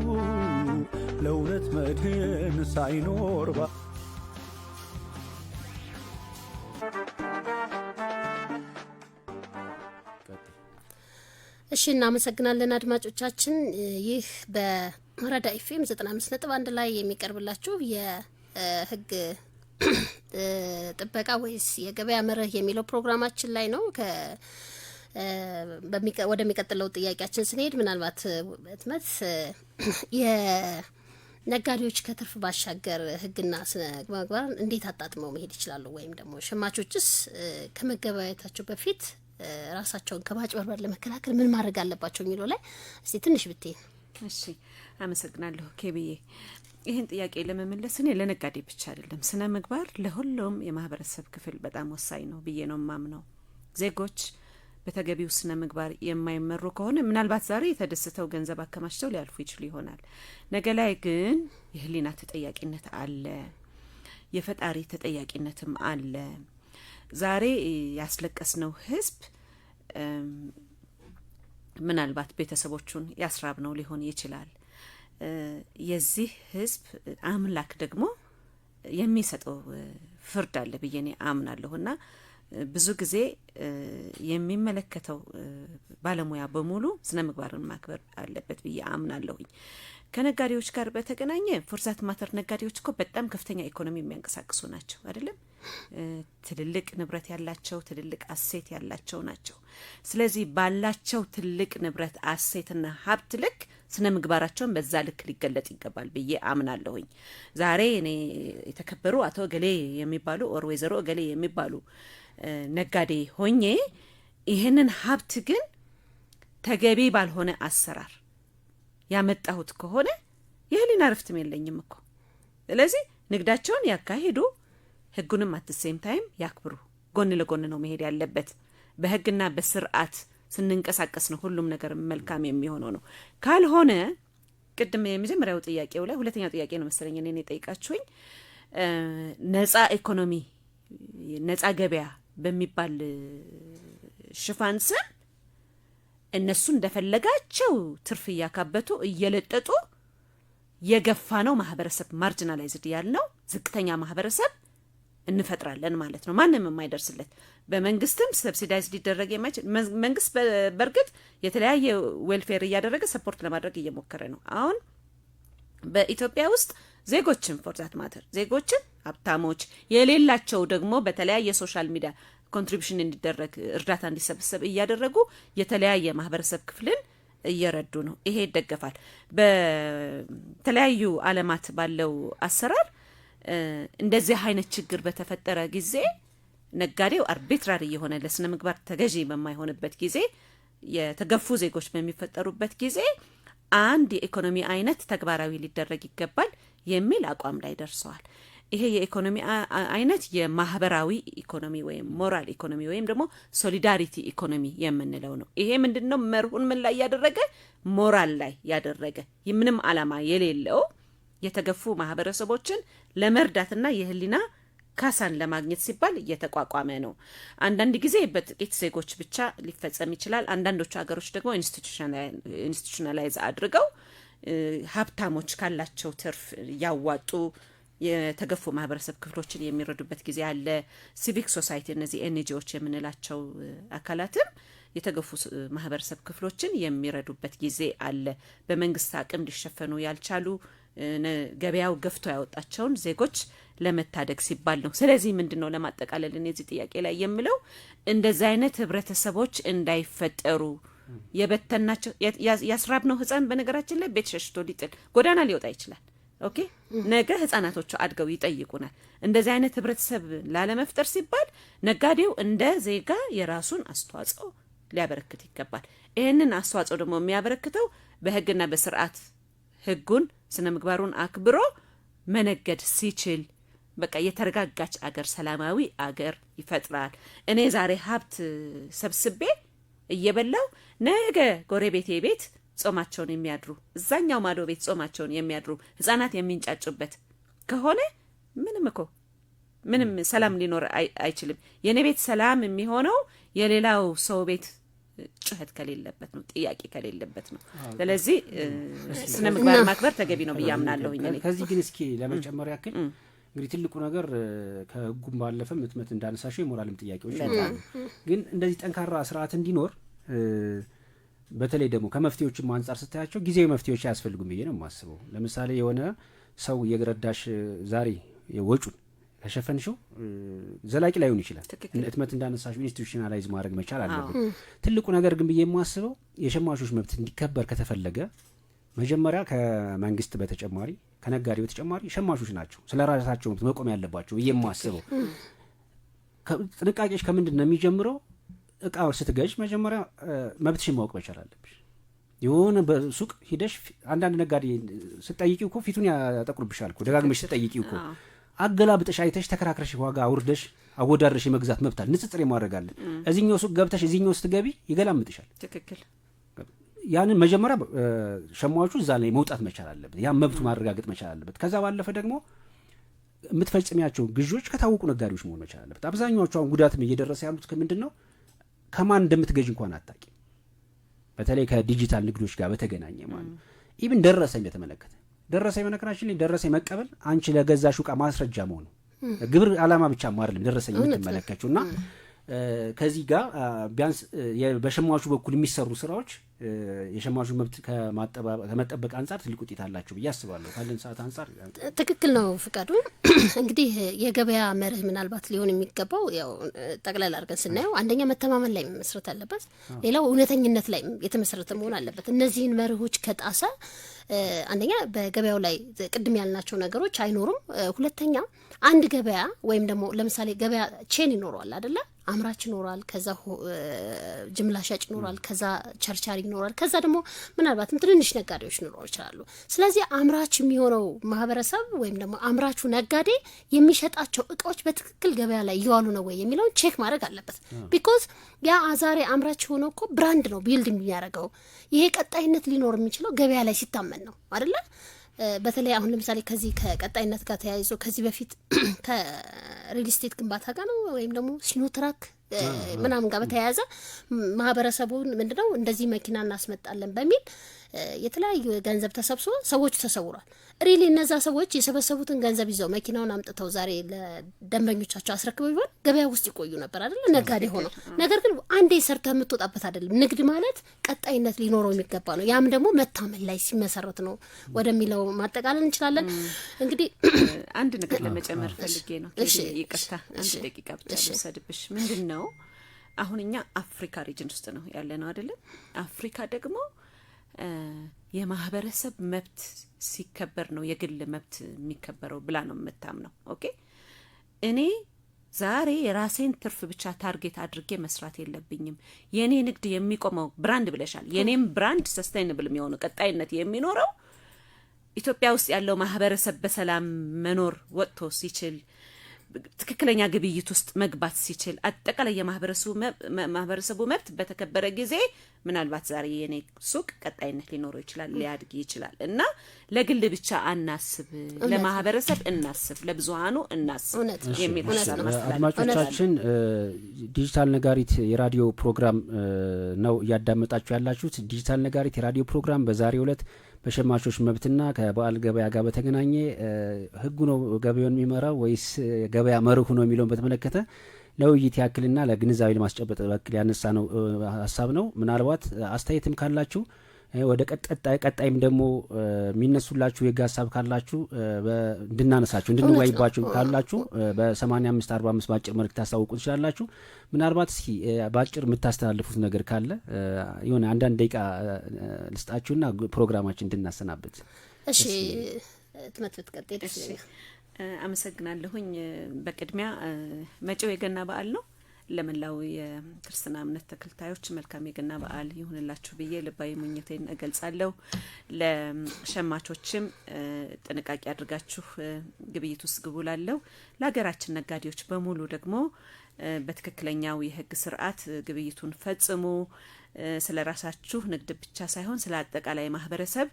ለእውነት መድህን ሳይኖር እሺ እናመሰግናለን አድማጮቻችን። ይህ በአራዳ ኤፍኤም 95.1 ላይ የሚቀርብላችሁ የህግ ጥበቃ ወይስ የገበያ መርህ የሚለው ፕሮግራማችን ላይ ነው። ወደሚቀጥለው ጥያቄያችን ስንሄድ ምናልባት ህትመት የነጋዴዎች ከትርፍ ባሻገር ህግና ስነ ምግባርን እንዴት አጣጥመው መሄድ ይችላሉ? ወይም ደግሞ ሸማቾችስ ከመገበያየታቸው በፊት ራሳቸውን ከማጭበርበር ለመከላከል ምን ማድረግ አለባቸው የሚለው ላይ እስቲ ትንሽ ብትይ። እሺ አመሰግናለሁ ኬቢዬ። ይህን ጥያቄ ለመመለስ እኔ ለነጋዴ ብቻ አይደለም ስነ ምግባር ለሁሉም የማህበረሰብ ክፍል በጣም ወሳኝ ነው ብዬ ነው ማምነው። ዜጎች በተገቢው ስነ ምግባር የማይመሩ ከሆነ ምናልባት ዛሬ የተደስተው ገንዘብ አከማችተው ሊያልፉ ይችሉ ይሆናል። ነገ ላይ ግን የህሊና ተጠያቂነት አለ፣ የፈጣሪ ተጠያቂነትም አለ። ዛሬ ያስለቀስነው ህዝብ ምናልባት ቤተሰቦቹን ያስራብ ነው ሊሆን ይችላል። የዚህ ህዝብ አምላክ ደግሞ የሚሰጠው ፍርድ አለ ብዬ እኔ አምናለሁና ብዙ ጊዜ የሚመለከተው ባለሙያ በሙሉ ስነ ምግባርን ማክበር አለበት ብዬ አምናለሁኝ። ከነጋዴዎች ጋር በተገናኘ ፎርዛት ማተር ነጋዴዎች እኮ በጣም ከፍተኛ ኢኮኖሚ የሚያንቀሳቅሱ ናቸው አይደለም? ትልልቅ ንብረት ያላቸው ትልልቅ አሴት ያላቸው ናቸው። ስለዚህ ባላቸው ትልቅ ንብረት አሴትና ሀብት ልክ ስነ ምግባራቸውን በዛ ልክ ሊገለጥ ይገባል ብዬ አምናለሁኝ። ዛሬ እኔ የተከበሩ አቶ ገሌ የሚባሉ ኦር ወይዘሮ ገሌ የሚባሉ ነጋዴ ሆኜ ይህንን ሀብት ግን ተገቢ ባልሆነ አሰራር ያመጣሁት ከሆነ የህሊና ረፍትም የለኝም እኮ። ስለዚህ ንግዳቸውን ያካሂዱ፣ ህጉንም አትሴም ታይም ያክብሩ። ጎን ለጎን ነው መሄድ ያለበት። በህግና በስርዓት ስንንቀሳቀስ ነው ሁሉም ነገር መልካም የሚሆነው ነው። ካልሆነ ቅድም የመጀመሪያው ጥያቄው ላይ ሁለተኛው ጥያቄ ነው መሰለኝ እኔ ጠይቃችሁኝ ነፃ ኢኮኖሚ ነፃ ገበያ በሚባል ሽፋን ስም እነሱ እንደፈለጋቸው ትርፍ እያካበቱ እየለጠጡ የገፋ ነው ማህበረሰብ ማርጂናላይዝድ ያልነው ዝቅተኛ ማህበረሰብ እንፈጥራለን ማለት ነው። ማንንም የማይደርስለት በመንግስትም ሰብሲዳይዝ ሊደረግ የማይችል መንግስት በርግጥ የተለያየ ዌልፌር እያደረገ ሰፖርት ለማድረግ እየሞከረ ነው። አሁን በኢትዮጵያ ውስጥ ዜጎችን ፎርዛት ማተር ዜጎችን ሀብታሞች የሌላቸው ደግሞ በተለያየ ሶሻል ሚዲያ ኮንትሪቢዩሽን እንዲደረግ እርዳታ እንዲሰበሰብ እያደረጉ የተለያየ ማህበረሰብ ክፍልን እየረዱ ነው። ይሄ ይደገፋል። በተለያዩ ዓለማት ባለው አሰራር እንደዚህ አይነት ችግር በተፈጠረ ጊዜ ነጋዴው አርቢትራሪ የሆነ ለስነ ምግባር ተገዢ በማይሆንበት ጊዜ የተገፉ ዜጎች በሚፈጠሩበት ጊዜ አንድ የኢኮኖሚ አይነት ተግባራዊ ሊደረግ ይገባል የሚል አቋም ላይ ደርሰዋል። ይሄ የኢኮኖሚ አይነት የማህበራዊ ኢኮኖሚ ወይም ሞራል ኢኮኖሚ ወይም ደግሞ ሶሊዳሪቲ ኢኮኖሚ የምንለው ነው። ይሄ ምንድነው? መርሁን ምን ላይ ያደረገ? ሞራል ላይ ያደረገ ምንም አላማ የሌለው የተገፉ ማህበረሰቦችን ለመርዳትና የህሊና ካሳን ለማግኘት ሲባል እየተቋቋመ ነው። አንዳንድ ጊዜ በጥቂት ዜጎች ብቻ ሊፈጸም ይችላል። አንዳንዶቹ ሀገሮች ደግሞ ኢንስቲቱሽናላይዝ አድርገው ሀብታሞች ካላቸው ትርፍ ያዋጡ የተገፉ ማህበረሰብ ክፍሎችን የሚረዱበት ጊዜ አለ። ሲቪክ ሶሳይቲ እነዚህ ኤንጂኦዎች የምንላቸው አካላትም የተገፉ ማህበረሰብ ክፍሎችን የሚረዱበት ጊዜ አለ። በመንግስት አቅም ሊሸፈኑ ያልቻሉ ገበያው ገፍቶ ያወጣቸውን ዜጎች ለመታደግ ሲባል ነው። ስለዚህ ምንድነው ለማጠቃለል እዚህ ጥያቄ ላይ የምለው እንደዚህ አይነት ህብረተሰቦች እንዳይፈጠሩ የበተናቸው ያስራብነው ህፃን በነገራችን ላይ ቤት ሸሽቶ ሊጥል ጎዳና ሊወጣ ይችላል። ኦኬ ነገ ህፃናቶቹ አድገው ይጠይቁናል። እንደዚህ አይነት ህብረተሰብ ላለመፍጠር ሲባል ነጋዴው እንደ ዜጋ የራሱን አስተዋጽኦ ሊያበረክት ይገባል። ይሄንን አስተዋጽኦ ደግሞ የሚያበረክተው በህግና በስርዓት ህጉን ስነ ምግባሩን አክብሮ መነገድ ሲችል በቃ የተረጋጋች አገር ሰላማዊ አገር ይፈጥራል። እኔ ዛሬ ሀብት ሰብስቤ እየበላው ነገ ጎረቤቴ ቤት ጾማቸውን የሚያድሩ እዛኛው ማዶ ቤት ጾማቸውን የሚያድሩ ህፃናት የሚንጫጩበት ከሆነ ምንም ሰላም ሊኖር አይችልም። የኔ ቤት ሰላም የሚሆነው የሌላው ሰው ቤት ጩኸት ከሌለበት ነው፣ ጥያቄ ከሌለበት ነው። ስለዚህ ስነ ምግባር ማክበር ተገቢ ነው ብዬ አምናለሁ። ከዚህ ግን እስኪ ለመጨመር ያክል እንግዲህ ትልቁ ነገር ከህጉም ባለፈ ምትመት እንዳነሳሽው የሞራልም ጥያቄዎች ይኖራሉ። ግን እንደዚህ ጠንካራ ስርዓት እንዲኖር በተለይ ደግሞ ከመፍትሄዎችም አንጻር ስታያቸው ጊዜያዊ መፍትሄዎች አያስፈልጉም ብዬ ነው የማስበው። ለምሳሌ የሆነ ሰው የግረዳሽ ዛሬ ወጩን ከሸፈንሽው ዘላቂ ላይሆን ይችላል። እትመት እንዳነሳሽው ኢንስቲቱሽናላይዝ ማድረግ መቻል አለበት። ትልቁ ነገር ግን ብዬ የማስበው የሸማቾች መብት እንዲከበር ከተፈለገ መጀመሪያ ከመንግስት በተጨማሪ ከነጋዴ በተጨማሪ ሸማቾች ናቸው ስለ ራሳቸው መብት መቆም ያለባቸው ብዬ የማስበው። ጥንቃቄዎች ከምንድን ነው የሚጀምረው? እቃው ስትገዥ መጀመሪያ መብትሽን ማወቅ መቻል አለብሽ። የሆነ በሱቅ ሂደሽ አንዳንድ ነጋዴ ስትጠይቂው እኮ ፊቱን ያጠቁርብሻል እኮ ደጋግመሽ ስትጠይቂው እኮ አገላብጠሽ አይተሽ ተከራክረሽ ዋጋ አውርደሽ አወዳድረሽ የመግዛት መብት አለ። ንጽጽር የማድረግ አለ። እዚህኛው ሱቅ ገብተሽ እዚህኛው ስትገቢ ይገላምጥሻል። ትክክል። ያንን መጀመሪያ ሸማቹ እዛ ላይ መውጣት መቻል አለበት። ያን መብቱ ማረጋገጥ መቻል አለበት። ከዛ ባለፈ ደግሞ የምትፈጽሚያቸው ግዢዎች ከታወቁ ነጋዴዎች መሆን መቻል አለበት። አብዛኛዎቹ አሁን ጉዳትም እየደረሰ ያሉት ከምንድነው ከማን እንደምትገዥ እንኳን አታቂ። በተለይ ከዲጂታል ንግዶች ጋር በተገናኘ ማለት ኢቭን ደረሰኝ በተመለከተ ደረሰኝ በነገራችን ላይ ደረሰኝ መቀበል አንቺ ለገዛሽው ዕቃ ማስረጃ መሆኑ ግብር ዓላማ ብቻ አይደለም ደረሰኝ የምትመለከቱና ከዚህ ጋር ቢያንስ በሸማቹ በኩል የሚሰሩ ስራዎች የሸማቹ መብት ከመጠበቅ አንፃር ትልቅ ውጤት አላቸው ብዬ አስባለሁ። ካለን ሰዓት አንፃር ትክክል ነው ፍቃዱ። እንግዲህ የገበያ መርህ ምናልባት ሊሆን የሚገባው ያው ጠቅላላ አድርገን ስናየው አንደኛ መተማመን ላይ መመስረት አለበት፣ ሌላው እውነተኝነት ላይ የተመሰረተ መሆን አለበት። እነዚህን መርሆች ከጣሰ አንደኛ በገበያው ላይ ቅድም ያልናቸው ነገሮች አይኖሩም። ሁለተኛ አንድ ገበያ ወይም ደግሞ ለምሳሌ ገበያ ቼን ይኖረዋል አይደለ? አምራች ይኖራል፣ ከዛ ጅምላ ሻጭ ይኖራል፣ ከዛ ቸርቻሪ ይኖራል፣ ከዛ ደግሞ ምናልባትም ትንንሽ ነጋዴዎች ሊኖሩ ይችላሉ። ስለዚህ አምራች የሚሆነው ማህበረሰብ ወይም ደግሞ አምራቹ ነጋዴ የሚሸጣቸው እቃዎች በትክክል ገበያ ላይ እየዋሉ ነው ወይ የሚለውን ቼክ ማድረግ አለበት። ቢኮዝ ያ ዛሬ አምራች የሆነው እኮ ብራንድ ነው ቢልድ የሚያደርገው። ይሄ ቀጣይነት ሊኖር የሚችለው ገበያ ላይ ሲታመን ነው አይደለ? በተለይ አሁን ለምሳሌ ከዚህ ከቀጣይነት ጋር ተያይዞ ከዚህ በፊት ከሪል ስቴት ግንባታ ጋር ነው ወይም ደግሞ ሲኖትራክ ምናምን ጋር በተያያዘ ማህበረሰቡን ምንድነው እንደዚህ መኪና እናስመጣለን በሚል የተለያዩ ገንዘብ ተሰብስቦ ሰዎቹ ተሰውሯል። ሪሊ እነዛ ሰዎች የሰበሰቡትን ገንዘብ ይዘው መኪናውን አምጥተው ዛሬ ለደንበኞቻቸው አስረክበው ቢሆን ገበያ ውስጥ ይቆዩ ነበር አይደል? ነጋዴ ሆነው። ነገር ግን አንዴ ሰርተህ የምትወጣበት አይደለም። ንግድ ማለት ቀጣይነት ሊኖረው የሚገባ ነው። ያም ደግሞ መታመን ላይ ሲመሰረት ነው ወደሚለው ማጠቃለል እንችላለን። እንግዲህ አንድ ነገር ለመጨመር ፈልጌ ነው። ይቅርታ አንድ ደቂቃ ብቻ ልውሰድብሽ። ምንድነው አሁን እኛ አፍሪካ ሪጅን ውስጥ ነው ያለ ነው አይደል? አፍሪካ ደግሞ የማህበረሰብ መብት ሲከበር ነው የግል መብት የሚከበረው ብላ ነው የምታምነው። ኦኬ እኔ ዛሬ የራሴን ትርፍ ብቻ ታርጌት አድርጌ መስራት የለብኝም። የኔ ንግድ የሚቆመው ብራንድ ብለሻል። የኔም ብራንድ ሰስቴይነብል የሚሆነው ቀጣይነት የሚኖረው ኢትዮጵያ ውስጥ ያለው ማህበረሰብ በሰላም መኖር ወጥቶ ሲችል ትክክለኛ ግብይት ውስጥ መግባት ሲችል አጠቃላይ የማህበረሰቡ መብት በተከበረ ጊዜ ምናልባት ዛሬ የኔ ሱቅ ቀጣይነት ሊኖረው ይችላል፣ ሊያድግ ይችላል። እና ለግል ብቻ አናስብ፣ ለማህበረሰብ እናስብ፣ ለብዙሃኑ እናስብ የሚል ሀሳብ ማስተላለፍ። አድማጮቻችን ዲጂታል ነጋሪት የራዲዮ ፕሮግራም ነው እያዳመጣችሁ ያላችሁት። ዲጂታል ነጋሪት የራዲዮ ፕሮግራም በዛሬው ዕለት በሸማቾች መብትና ከበዓል ገበያ ጋር በተገናኘ ህጉ ነው ገበያውን የሚመራው ወይስ ገበያ መርሁ ነው የሚለውን በተመለከተ ለውይይት ያክልና ለግንዛቤ ለማስጨበጥ በክል ያነሳ ነው ሀሳብ ነው። ምናልባት አስተያየትም ካላችሁ ወደ ቀጣይም ደግሞ የሚነሱላችሁ የህግ ሀሳብ ካላችሁ እንድናነሳችሁ እንድንወያይባችሁ ካላችሁ በ8545 በአጭር መልእክት ታስታውቁ ትችላላችሁ። ምናልባት እስኪ በአጭር የምታስተላልፉት ነገር ካለ የሆነ አንዳንድ ደቂቃ ልስጣችሁና ፕሮግራማችን እንድናሰናበት። እሺ ትመጥፍት ቀጥይ። እሺ አመሰግናለሁኝ። በቅድሚያ መጪው የገና በዓል ነው። ለመላው የክርስትና እምነት ተከታዮች መልካም የገና በዓል ይሁንላችሁ ብዬ ልባዊ ምኞቴን እገልጻለሁ። ለሸማቾችም ጥንቃቄ አድርጋችሁ ግብይት ውስጥ ግቡ ላለው ለሀገራችን ነጋዴዎች በሙሉ ደግሞ በትክክለኛው የህግ ስርዓት ግብይቱን ፈጽሙ። ስለ ራሳችሁ ንግድ ብቻ ሳይሆን ስለ አጠቃላይ ማህበረሰብ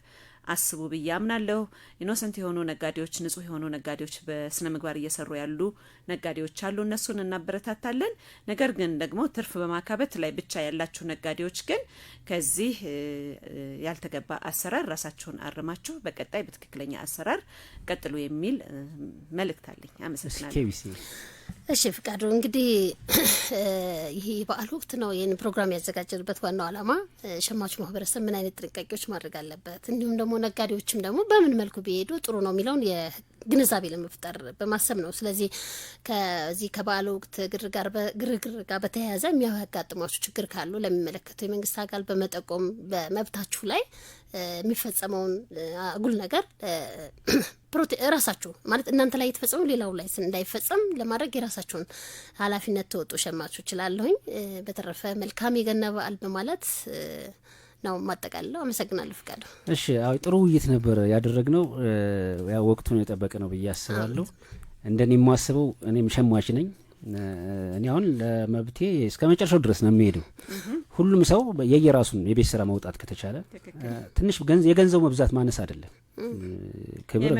አስቡ ብዬ አምናለሁ። ኢኖሰንት የሆኑ ነጋዴዎች፣ ንጹህ የሆኑ ነጋዴዎች፣ በስነ ምግባር እየሰሩ ያሉ ነጋዴዎች አሉ። እነሱን እናበረታታለን። ነገር ግን ደግሞ ትርፍ በማካበት ላይ ብቻ ያላችሁ ነጋዴዎች ግን ከዚህ ያልተገባ አሰራር ራሳችሁን አርማችሁ በቀጣይ በትክክለኛ አሰራር ቀጥሉ የሚል መልእክት አለኝ። አመሰግናለሁ። እሺ ፍቃዱ፣ እንግዲህ ይሄ በዓል ወቅት ነው ይህን ፕሮግራም ያዘጋጀንበት ዋናው ዓላማ ሸማቹ ማህበረሰብ ምን አይነት ጥንቃቄዎች ማድረግ አለበት፣ እንዲሁም ደግሞ ነጋዴዎችም ደግሞ በምን መልኩ ቢሄዱ ጥሩ ነው የሚለውን ግንዛቤ ለመፍጠር በማሰብ ነው። ስለዚህ ከዚህ ከበዓል ወቅት ግርግር ጋር በተያያዘ የሚያጋጥሟችሁ ችግር ካሉ ለሚመለከተው የመንግስት አካል በመጠቆም በመብታችሁ ላይ የሚፈጸመውን አጉል ነገር ራሳችሁ ማለት እናንተ ላይ የተፈጸመው ሌላው ላይ እንዳይፈጸም ለማድረግ የራሳችሁን ኃላፊነት ተወጡ ሸማቾች እላለሁኝ። በተረፈ መልካም የገና በዓል በማለት ነው ማጠቃለለው። አመሰግናለሁ ፍቃዱ። እሺ አው ጥሩ ውይይት ነበር ያደረግነው። ያው ወቅቱን የጠበቀ ነው ብዬ አስባለሁ። እንደኔ የማስበው እኔም ሸማች ነኝ። እኔ አሁን ለመብቴ እስከ መጨረሻው ድረስ ነው የሚሄደው። ሁሉም ሰው የየራሱን የቤት ስራ ማውጣት ከተቻለ ትንሽ የገንዘቡ መብዛት ማነስ አይደለም፣ ክብር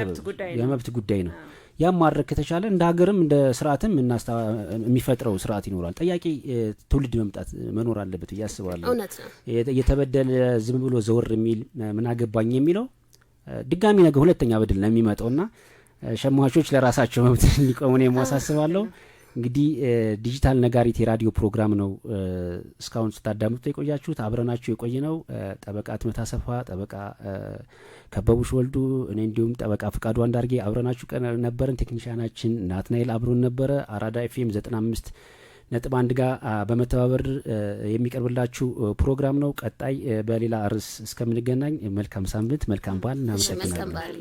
የመብት ጉዳይ ነው። ያም ማድረግ ከተቻለ እንደ ሀገርም እንደ ስርዓትም የሚፈጥረው ስርዓት ይኖራል። ጠያቂ ትውልድ መምጣት መኖር አለበት ያስባለሁ። የተበደለ ዝም ብሎ ዘወር የሚል ምን አገባኝ የሚለው ድጋሚ ነገ ሁለተኛ በደል ነው የሚመጣውና ሸማቾች ለራሳቸው መብት ሊቆሙ ነው የማሳስባለሁ። እንግዲህ ዲጂታል ነጋሪት የራዲዮ ፕሮግራም ነው እስካሁን ስታዳምጡ የቆያችሁት። አብረናችሁ የቆየነው ጠበቃ አትመታ ሰፋ፣ ጠበቃ ከበቡሽ ወልዱ፣ እኔ እንዲሁም ጠበቃ ፍቃዱ አንዳርጌ አብረናችሁ ነበርን። ቴክኒሻናችን ናትናኤል አብሮን ነበረ። አራዳ ኤፍኤም 95.1 ጋር በመተባበር የሚቀርብላችሁ ፕሮግራም ነው። ቀጣይ በሌላ ርዕስ እስከምንገናኝ መልካም ሳምንት፣ መልካም በዓል። እናመሰግናለን።